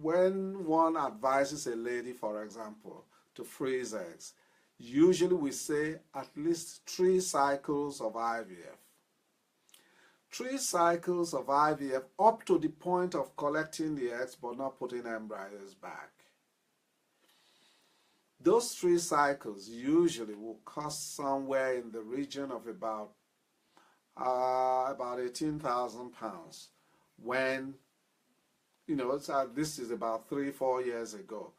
when one advises a lady, for example, to freeze eggs, usually we say at least 3 cycles of IVF. 3 cycles of IVF up to the point of collecting the eggs but not putting embryos back. Those 3 cycles usually will cost somewhere in the region of about £18,000 when, this is about 3-4 years ago.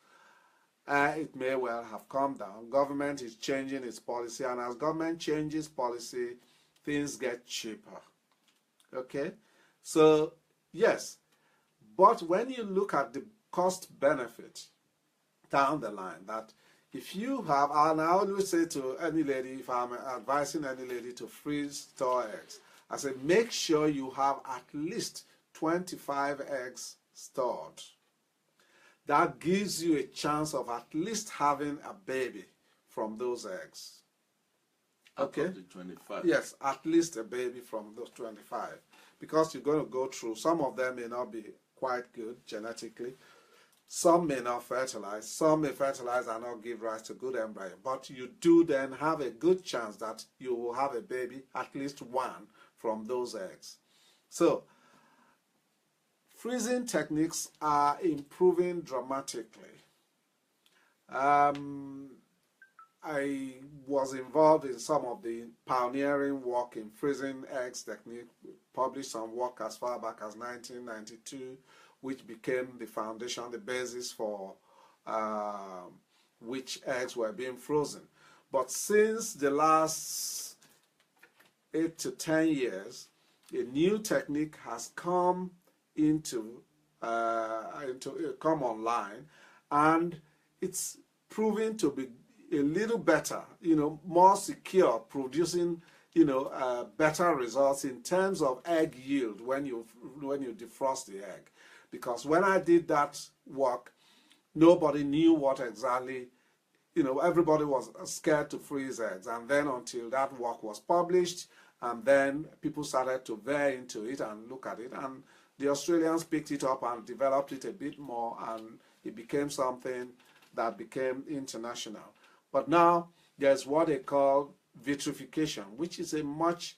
It may well have come down. Government is changing its policy, and as government changes policy, things get cheaper. Okay? So, yes. But when you look at the cost benefit down the line, that if you have, and I always say to any lady, if I'm advising any lady to freeze store eggs, I say make sure you have at least 25 eggs stored. That gives you a chance of at least having a baby from those eggs. Okay? Out of the 25. Yes, at least a baby from those 25. Because you're going to go through, some of them may not be quite good genetically. Some may not fertilize. Some may fertilize and not give rise to good embryo. But you do then have a good chance that you will have a baby, at least one, from those eggs. So, freezing techniques are improving dramatically. I was involved in some of the pioneering work in freezing eggs technique, published some work as far back as 1992, which became the foundation, the basis for which eggs were being frozen. But since the last 8 to 10 years, a new technique has come come online, and it's proving to be a little better, more secure, producing better results in terms of egg yield when you defrost the egg. Because when I did that work, nobody knew what exactly, everybody was scared to freeze eggs. And then until that work was published, and then people started to veer into it and look at it, and the Australians picked it up and developed it a bit more, and it became something that became international. But now there's what they call vitrification, which is a much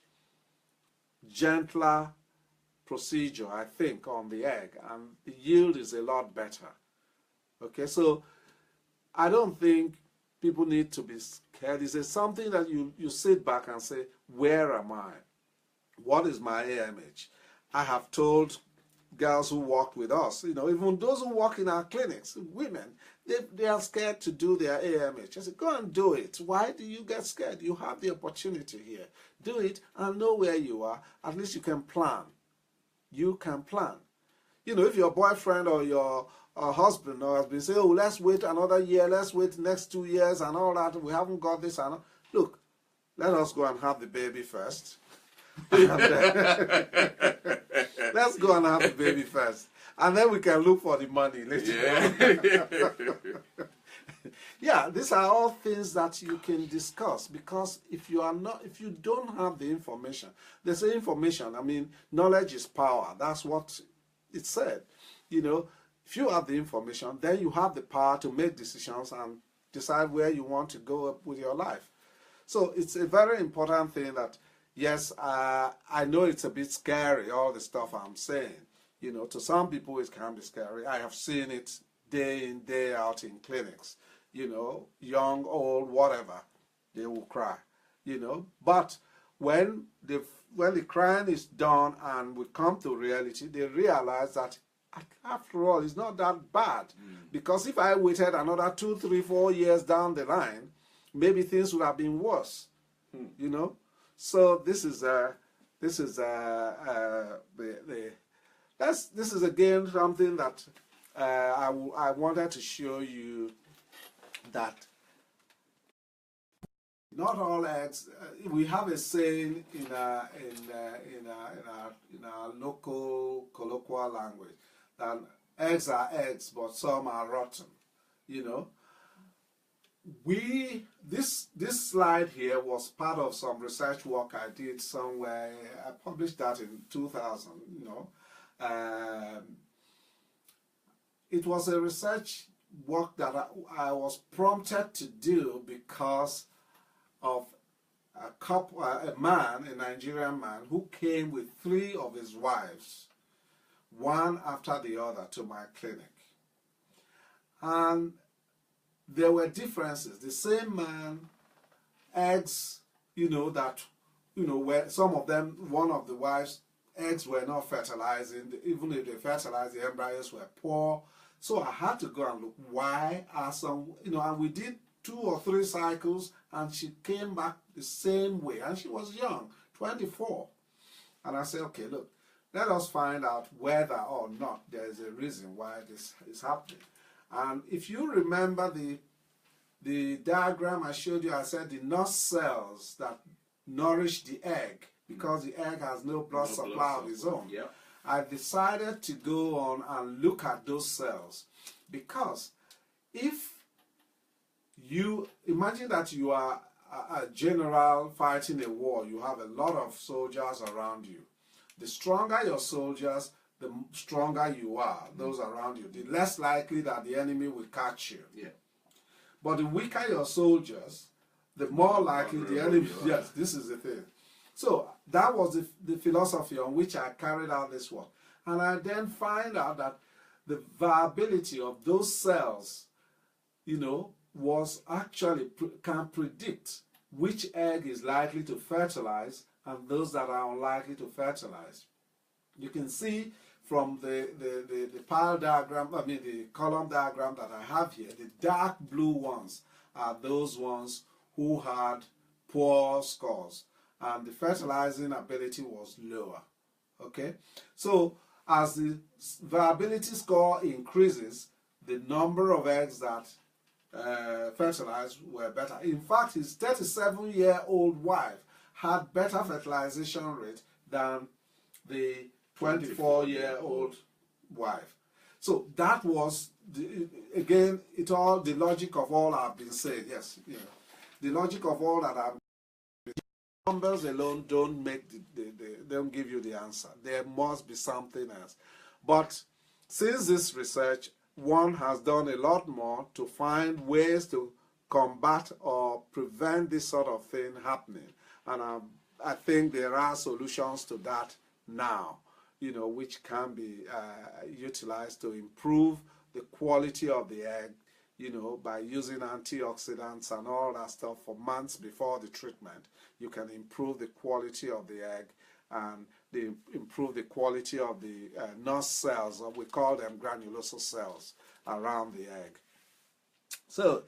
gentler procedure, I think, on the egg, and the yield is a lot better. Okay, so I don't think people need to be scared. It's something that you sit back and say, where am I? What is my AMH? I have told girls who worked with us, even those who work in our clinics, women, they are scared to do their AMH. I said, go and do it. Why do you get scared? You have the opportunity here. Do it and know where you are. At least you can plan. You can plan. If your boyfriend or your husband has been saying, oh, let's wait another year, let's wait next 2 years and all that, we haven't got this. Look, let us go and have the baby first. Let's go and have the baby first. And then we can look for the money later. Yeah. Yeah, these are all things that you can discuss, because if you don't have the information, they say information, knowledge is power. That's what it said. If you have the information, then you have the power to make decisions and decide where you want to go with your life. So it's a very important thing that, yes, I know it's a bit scary, all the stuff I'm saying. To some people it can be scary. I have seen it day in, day out in clinics. Young, old, whatever, they will cry. But when the crying is done and we come to reality, they realize that after all, it's not that bad. Because if I waited another 2, 3, 4 years down the line, maybe things would have been worse. So this is again something that I wanted to show you, that not all eggs. We have a saying in our local colloquial language that eggs are eggs, but some are rotten. This slide here was part of some research work I did somewhere. I published that in 2000. It was a research work that I was prompted to do because of a Nigerian man, who came with 3 of his wives, one after the other, to my clinic. And there were differences. The same man, eggs, where some of them, one of the wives, eggs were not fertilizing. Even if they fertilized, the embryos were poor. So I had to go and look, why are some, and we did 2 or 3 cycles, and she came back the same way, and she was young, 24. And I said, okay, look, let us find out whether or not there is a reason why this is happening. And if you remember the diagram I showed you, I said the nurse cells that nourish the egg, because the egg has no blood supply of its own. Yeah. I decided to go on and look at those cells, because if you imagine that you are a general fighting a war, you have a lot of soldiers around you. The stronger your soldiers, the stronger you are, those around you, the less likely that the enemy will catch you. Yeah. But the weaker your soldiers, the more likely the enemy. Yes, this is the thing. So that was the philosophy on which I carried out this work. And I then find out that the viability of those cells, was actually can predict which egg is likely to fertilize and those that are unlikely to fertilize. You can see from the pile diagram, the column diagram that I have here, the dark blue ones are those ones who had poor scores, and the fertilizing ability was lower. Okay, so as the viability score increases, the number of eggs that fertilized were better. In fact, his 37-year-old wife had better fertilization rate than the 24-year-old wife. So that was, again, the logic of all I've been saying. Yes, the logic of all that I've numbers alone don't make don't give you the answer. There must be something else. But since this research, one has done a lot more to find ways to combat or prevent this sort of thing happening. And I think there are solutions to that now, which can be utilized to improve the quality of the egg, by using antioxidants and all that stuff for months before the treatment. You can improve the quality of the egg and improve the quality of the nurse cells, or we call them granulosa cells, around the egg. So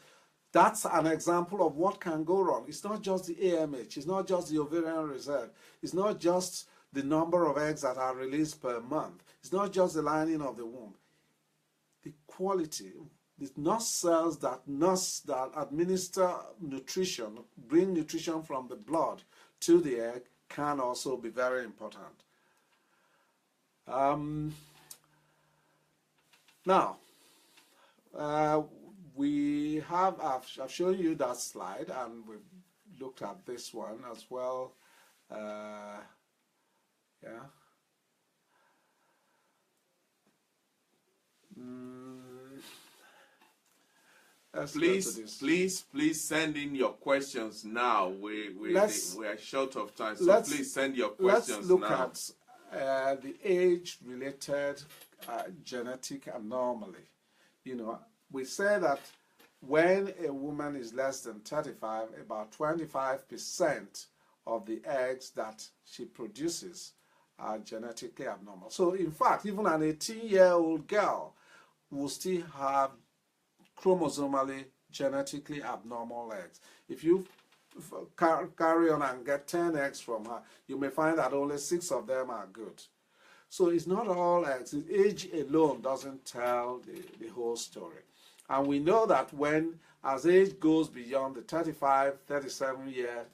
that's an example of what can go wrong. It's not just the AMH, it's not just the ovarian reserve, it's not just the number of eggs that are released per month, it's not just the lining of the womb. The quality, the nurse cells that administer nutrition, bring nutrition from the blood to the egg, can also be very important. Now, I've shown you that slide, and we've looked at this one as well. Please send in your questions now. We are short of time, so please send your questions now. Let's look at the age-related genetic anomaly. We say that when a woman is less than 35, about 25% of the eggs that she produces are genetically abnormal. So in fact, even an 18-year-old girl will still have chromosomally genetically abnormal eggs. If you carry on and get 10 eggs from her, you may find that only 6 of them are good. So it's not all eggs. Age alone doesn't tell the whole story. And we know that as age goes beyond the 35, 37-year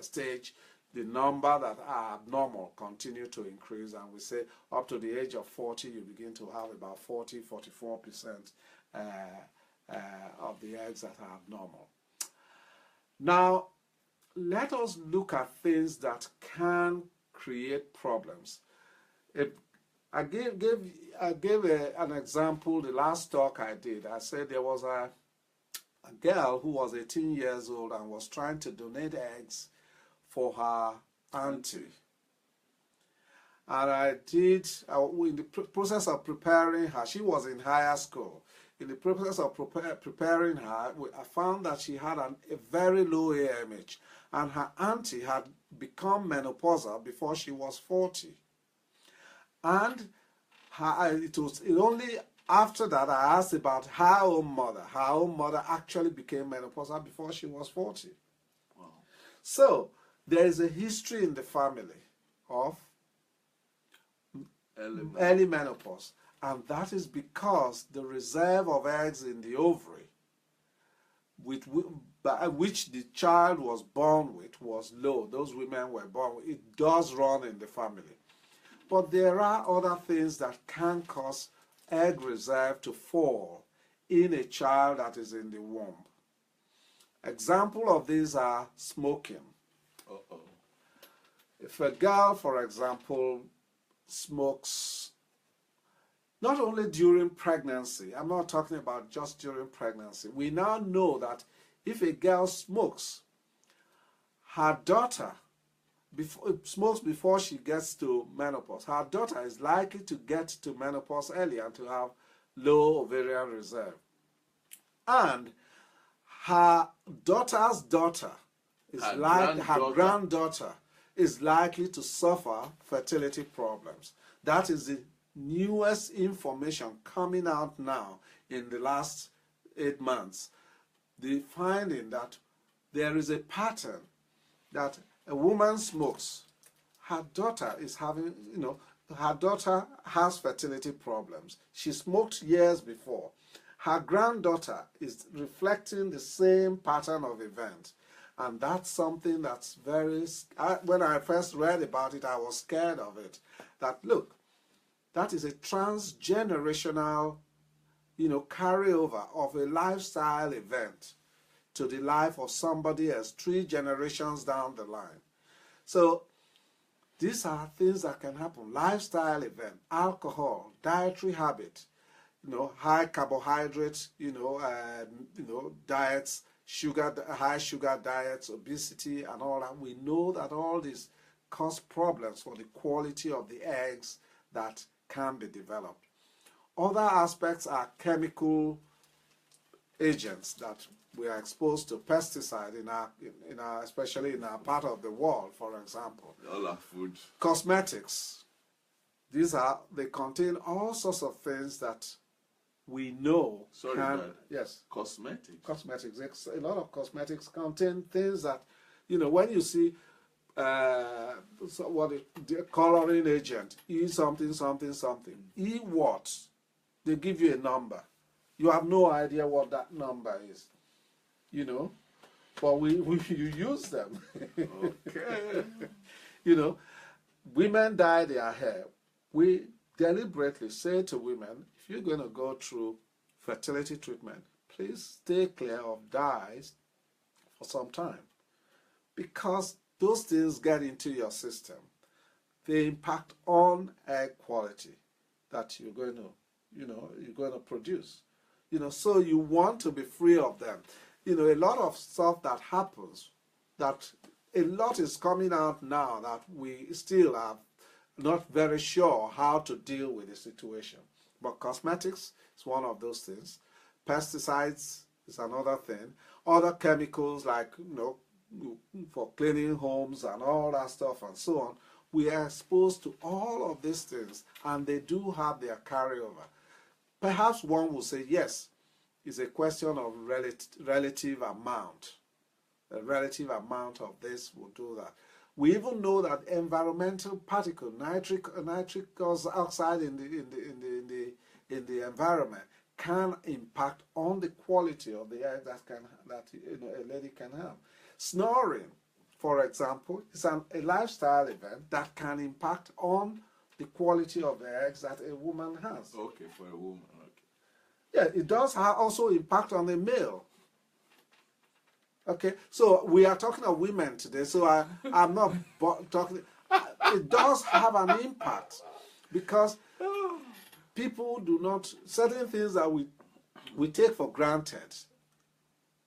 stage, the number that are abnormal continue to increase, and we say up to the age of 40, you begin to have about 44% of the eggs that are abnormal. Now, let us look at things that can create problems. I gave an example the last talk I did. I said there was a girl who was 18 years old and was trying to donate eggs for her auntie. And in the process of preparing her, she was in higher school. In the process of preparing her, I found that she had a very low AMH, and her auntie had become menopausal before she was 40. And it was only after that I asked about her own mother. Her own mother actually became menopausal before she was 40. Wow. So there is a history in the family of early menopause, and that is because the reserve of eggs in the ovary which the child was born with was low. Those women were born with. It does run in the family. But there are other things that can cause egg reserve to fall in a child that is in the womb. Example of these are smoking. If a girl, for example, smokes not only during pregnancy, I'm not talking about just during pregnancy. We now know that if a girl smokes, her daughter smokes before she gets to menopause, her daughter is likely to get to menopause early and to have low ovarian reserve. And her daughter's daughter is her granddaughter is likely to suffer fertility problems. That is the newest information coming out now in the last 8 months. The finding that there is a pattern that a woman smokes, her daughter is having, her daughter has fertility problems. She smoked years before. Her granddaughter is reflecting the same pattern of events. And that's something that's when I first read about it, I was scared of it. That, look, that is a transgenerational, carryover of a lifestyle event to the life of somebody else 3 generations down the line. So these are things that can happen. Lifestyle event, alcohol, dietary habit, high carbohydrates, diets, high sugar diets, obesity, and all that. We know that all these cause problems for the quality of the eggs that can be developed. Other aspects are chemical agents that we are exposed to, pesticide in our especially in our part of the world, for example. All our food. Cosmetics. They contain all sorts of things that we know yes. Cosmetics. Cosmetics. A lot of cosmetics contain things that, when you see the coloring agent, E something, something, something. E what? They give you a number. You have no idea what that number is, but you use them. Okay. Women dye their hair. We deliberately say to women, if you're going to go through fertility treatment, please stay clear of dyes for some time, because those things get into your system. They impact on egg quality that you're going to produce. So you want to be free of them. A lot of stuff that happens, that a lot is coming out now that we still are not very sure how to deal with the situation. But cosmetics is one of those things. Pesticides is another thing. Other chemicals like, for cleaning homes and all that stuff and so on. We are exposed to all of these things, and they do have their carryover. Perhaps one will say, yes, it's a question of relative amount. The relative amount of this will do that. We even know that environmental particle, nitric oxide in the environment, can impact on the quality of the egg that a lady can have. Snoring, for example, is a lifestyle event that can impact on the quality of the eggs that a woman has. Okay, for a woman. Okay. Yeah, it does also impact on the male. Okay, so we are talking of women today, so I'm not talking. It does have an impact, because people do not, certain things that we take for granted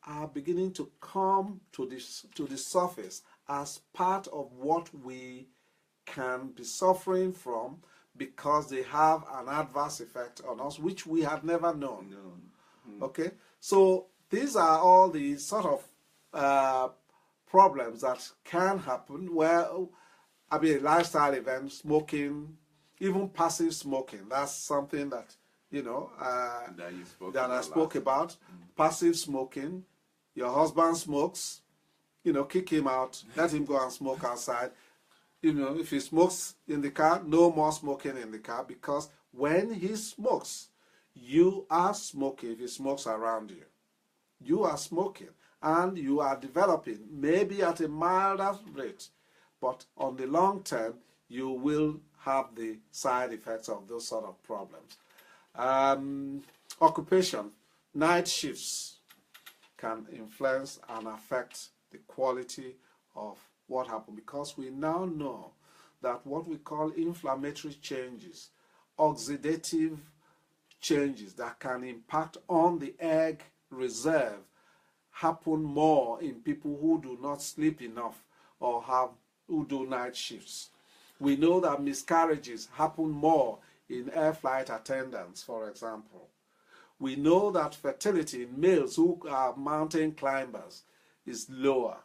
are beginning to come to the surface as part of what we can be suffering from, because they have an adverse effect on us which we had never known. Okay, so these are all the sort of problems that can happen where, lifestyle events, smoking, even passive smoking. That's something that, that I spoke about. Passive smoking. Your husband smokes, kick him out, let him go and smoke outside. If he smokes in the car, no more smoking in the car, because when he smokes, you are smoking. If he smokes around you, you are smoking. And you are developing, maybe at a milder rate, but on the long term, you will have the side effects of those sort of problems. Occupation, night shifts can influence and affect the quality of what happened, because we now know that what we call inflammatory changes, oxidative changes that can impact on the egg reserve, happen more in people who do not sleep enough or who do night shifts. We know that miscarriages happen more in air flight attendants, for example. We know that fertility in males who are mountain climbers is lower,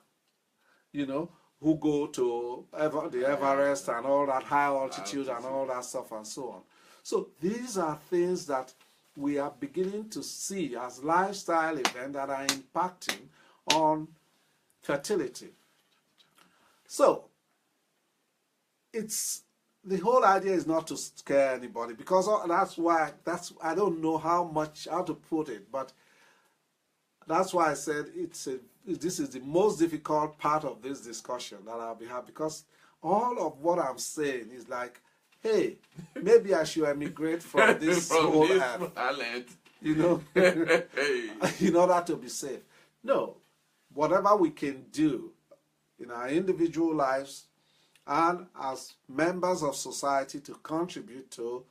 who go to the Everest and all that high altitude and all that stuff and so on. So these are things that we are beginning to see as lifestyle events that are impacting on fertility. So the whole idea is not to scare anybody, because I don't know how to put it, but That's why I said this is the most difficult part of this discussion that I'll be having, because all of what I'm saying is like, hey, maybe I should emigrate from this whole earth, you know, in order to be safe. No, whatever we can do in our individual lives and as members of society to contribute to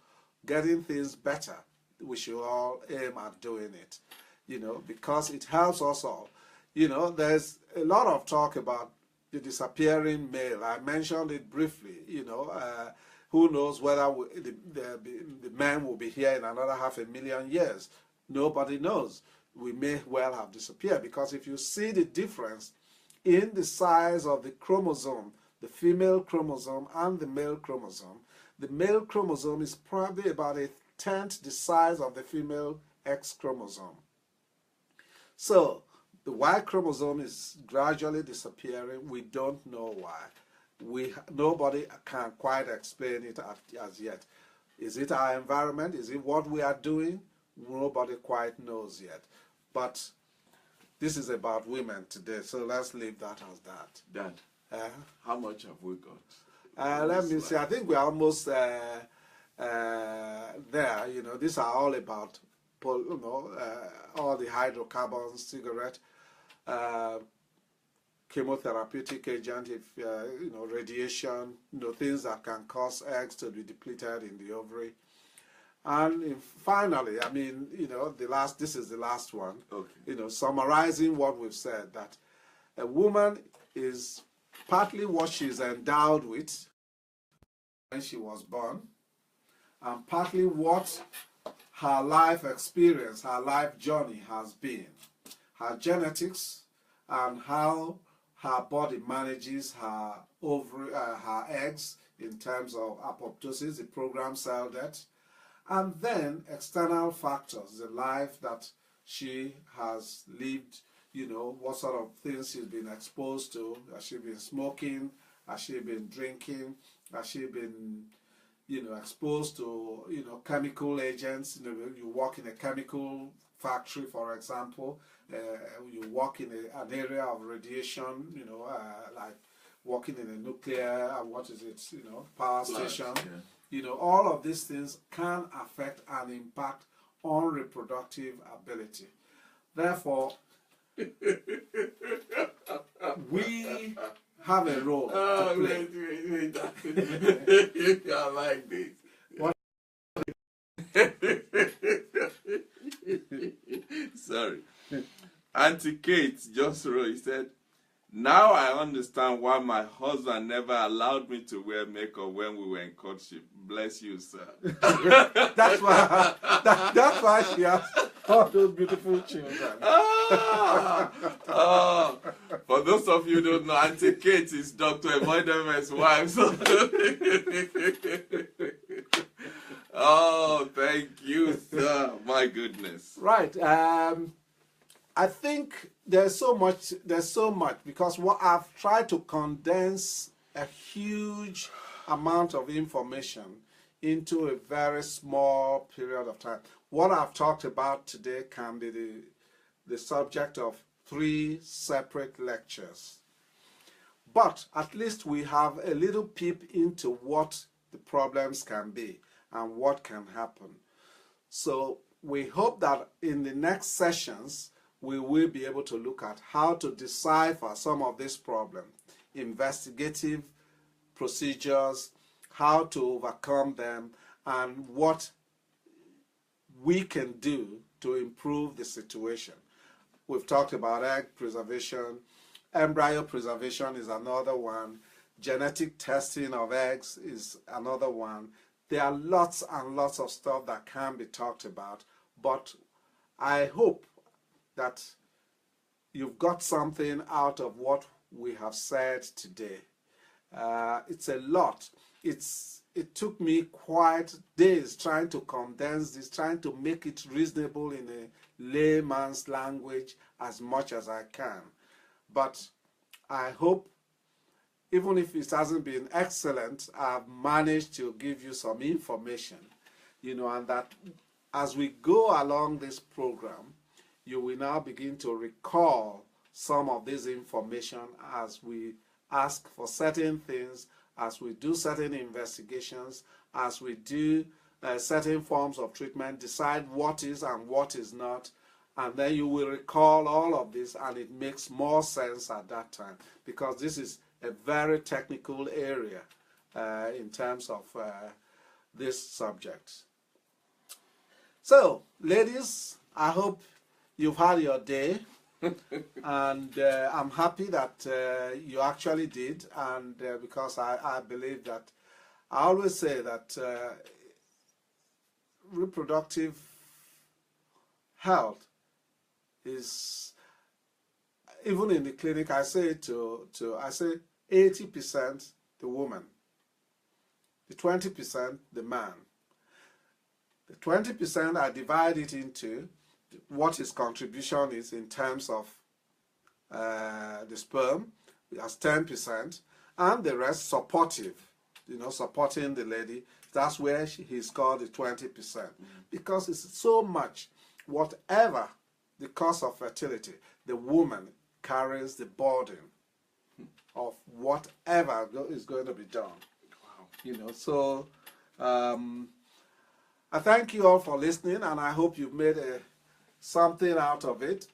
getting things better, we should all aim at doing it, you know, because it helps us all. You know, there's a lot of talk about the disappearing male. I mentioned it briefly, you know. Who knows whether the men will be here in another 500,000 years. Nobody knows. We may well have disappeared, because if you see the difference in the size of the chromosome, the female chromosome and the male chromosome is probably about 1/10 the size of the female X chromosome. So the Y chromosome is gradually disappearing. We don't know why. Nobody can quite explain it as yet. Is it our environment? Is it what we are doing? Nobody quite knows yet. But this is about women today, so let's leave that as that. Dad, how much have we got? Let me see. I think we're almost there. You know, these are all about, you know, all the hydrocarbons, cigarette, chemotherapeutic agent, if you know, radiation, you know, things that can cause eggs to be depleted in the ovary. And finally, I mean, you know, this is the last one. Okay. You know, summarizing what we've said, that a woman is partly what she's endowed with when she was born, and partly what her life experience, her life journey has been, her genetics, and how her body manages her ovary, her eggs in terms of apoptosis, the programmed cell death, and then external factors, the life that she has lived, you know, what sort of things she's been exposed to. Has she been smoking? Has she been drinking? Has she been, you know, exposed to, you know, chemical agents? You know, you work in a chemical factory, for example. You work in an area of radiation, you know, like working in a nuclear, power station. Yeah. You know, all of these things can affect and impact on reproductive ability. Therefore, we have a role to play. I like this. Sorry. Auntie Kate just wrote, he said, "Now I understand why my husband never allowed me to wear makeup when we were in courtship. Bless you, sir." That's why she has all those beautiful children. For those of you who don't know, Auntie Kate is Dr. Emoideme's wife. So oh, thank you, sir. My goodness. Right. I think there's so much because what I've tried to condense a huge amount of information into a very small period of time. What I've talked about today can be the subject of 3 separate lectures. But at least we have a little peep into what the problems can be and what can happen. So we hope that in the next sessions, we will be able to look at how to decipher some of these problems, investigative procedures, how to overcome them, and what we can do to improve the situation. We've talked about egg preservation, embryo preservation is another one, genetic testing of eggs is another one. There are lots and lots of stuff that can be talked about, but I hope that you've got something out of what we have said today. It's a lot. It took me quite days trying to condense this, trying to make it reasonable in a layman's language as much as I can. But I hope, even if it hasn't been excellent, I've managed to give you some information, you know, and that as we go along this program, you will now begin to recall some of this information as we ask for certain things, as we do certain investigations, as we do certain forms of treatment, decide what is and what is not, and then you will recall all of this, and it makes more sense at that time, because this is a very technical area in terms of this subject. So, ladies, I hope you've had your day, and I'm happy that you actually did, and because I believe that, I always say that reproductive health is, even in the clinic, I say I say 80% the woman, the 20% the man. The 20% I divide it into what his contribution is in terms of the sperm, as 10%, and the rest supportive, supporting the lady. That's where he's called the 20%, because it's so much. Whatever the cause of fertility, the woman carries the burden of whatever is going to be done. Wow. So I thank you all for listening, and I hope you've made something out of it.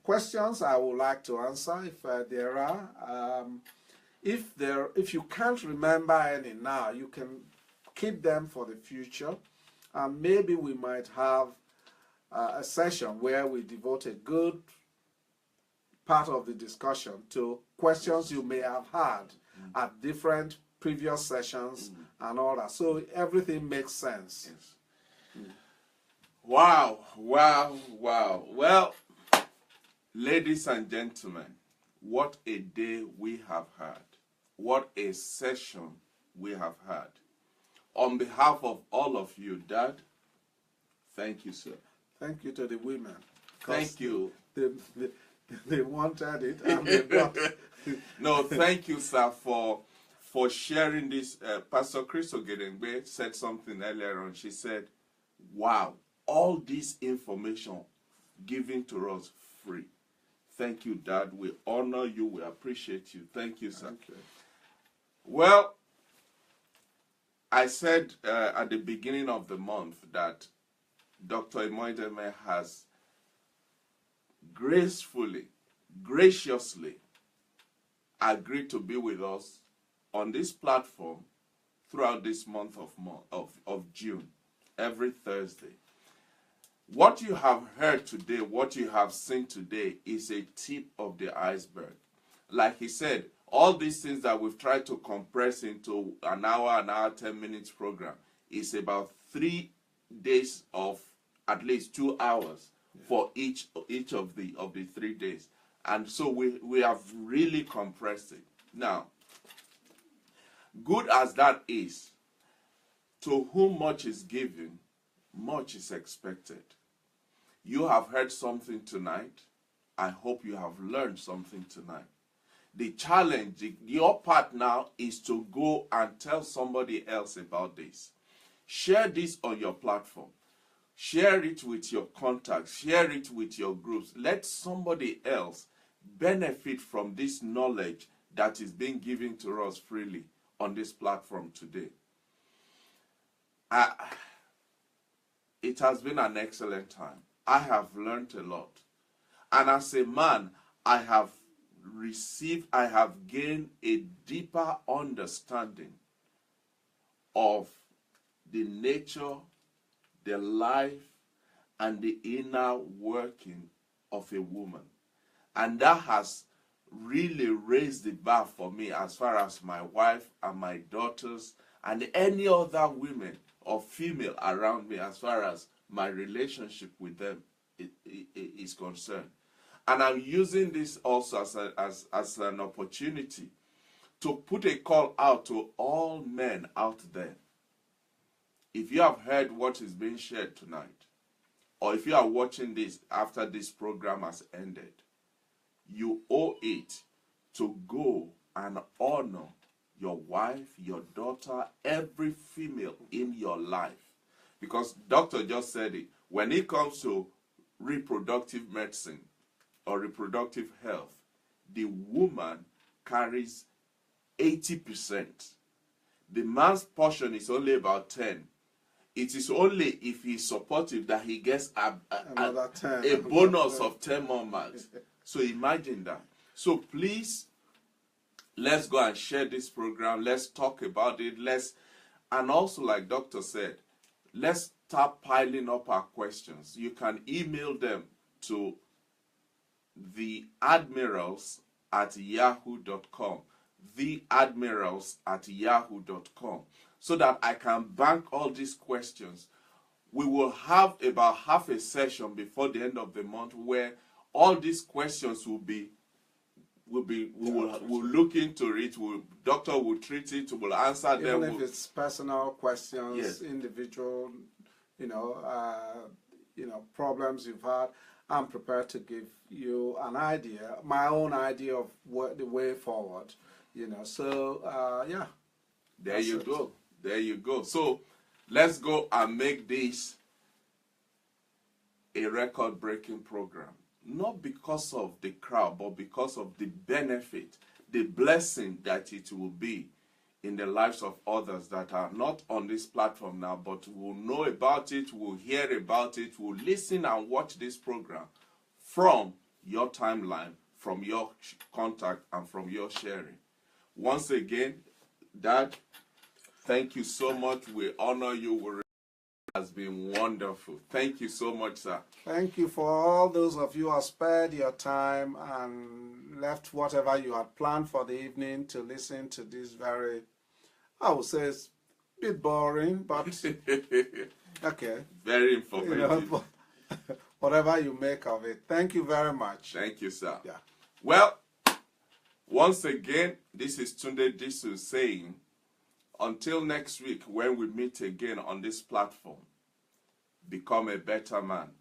Questions I would like to answer, if there are. If you can't remember any now, you can keep them for the future, and maybe we might have a session where we devote a good part of the discussion to questions you may have had at different previous sessions and all that. So everything makes sense. Yes. Wow, wow, wow. Well, ladies and gentlemen, what a day we have had. What a session we have had. On behalf of all of you, Dad, thank you, sir. Thank you to the women. Thank you. They wanted it and they got it. No, thank you, sir, for sharing this. Pastor Chris Ogedengbe said something earlier on. She said, wow, all this information given to us free. Thank you, Dad. We honor you. We appreciate you. Thank you, sir. Thank you. Well, I said at the beginning of the month that Dr. Imoideme has graciously agreed to be with us on this platform throughout this month of June, every Thursday. What you have heard today, what you have seen today, is a tip of the iceberg. Like he said, all these things that we've tried to compress into an hour, 10 minutes program is about 3 days of at least 2 hours for each of the 3 days. And so we have really compressed it. Now, good as that is, to whom much is given, much is expected. You have heard something tonight. I hope you have learned something tonight. The challenge, your part now, is to go and tell somebody else about this. Share this on your platform. Share it with your contacts. Share it with your groups. Let somebody else benefit from this knowledge that is being given to us freely on this platform today. It has been an excellent time. I have learned a lot. And as a man, I have gained a deeper understanding of the nature, the life, and the inner working of a woman. And that has really raised the bar for me as far as my wife and my daughters and any other women or female around me, as far as my relationship with them is concerned. And I'm using this also as an opportunity to put a call out to all men out there. If you have heard what is being shared tonight, or if you are watching this after this program has ended, you owe it to go and honor your wife, your daughter, every female in your life. Because Doctor just said it, when it comes to reproductive medicine or reproductive health, the woman carries 80%. The man's portion is only about 10. It is only if he's supportive that he gets a bonus of 10 more marks. So imagine that. So please, let's go and share this program. Let's talk about it. And also, like Doctor said, let's start piling up our questions. You can email them to theadmirals@yahoo.com. theadmirals@yahoo.com, so that I can bank all these questions. We will have about half a session before the end of the month where all these questions we'll look into it. Doctor will treat it. Will answer them. Even if it's personal questions, yes, individual, problems you've had, I'm prepared to give you an idea, my own idea of the way forward. So yeah. There you go. There you go. So let's go and make this a record-breaking program. Not because of the crowd, but because of the benefit, the blessing that it will be in the lives of others that are not on this platform now, but will know about it, will hear about it, will listen and watch this program from your timeline, from your contact, and from your sharing. Once again, Dad, thank you so much. We honor you. It has been wonderful. Thank you so much, sir. Thank you for all those of you who have spared your time and left whatever you had planned for the evening to listen to this very, I would say, it's a bit boring, but okay. Very informative. Whatever you make of it. Thank you very much. Thank you, sir. Yeah. Well, once again, this is Tunde Disu saying, until next week when we meet again on this platform, become a better man.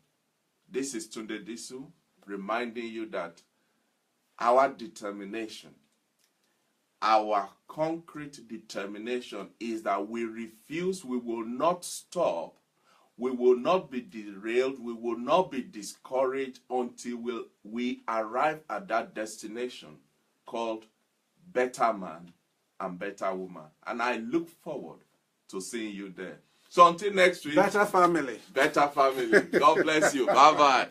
This is Tunde Disu reminding you that our determination, our concrete determination is that we refuse, we will not stop, we will not be derailed, we will not be discouraged until we arrive at that destination called better man and better woman. And I look forward to seeing you there. So until next week. Better family. Better family. God bless you. Bye-bye.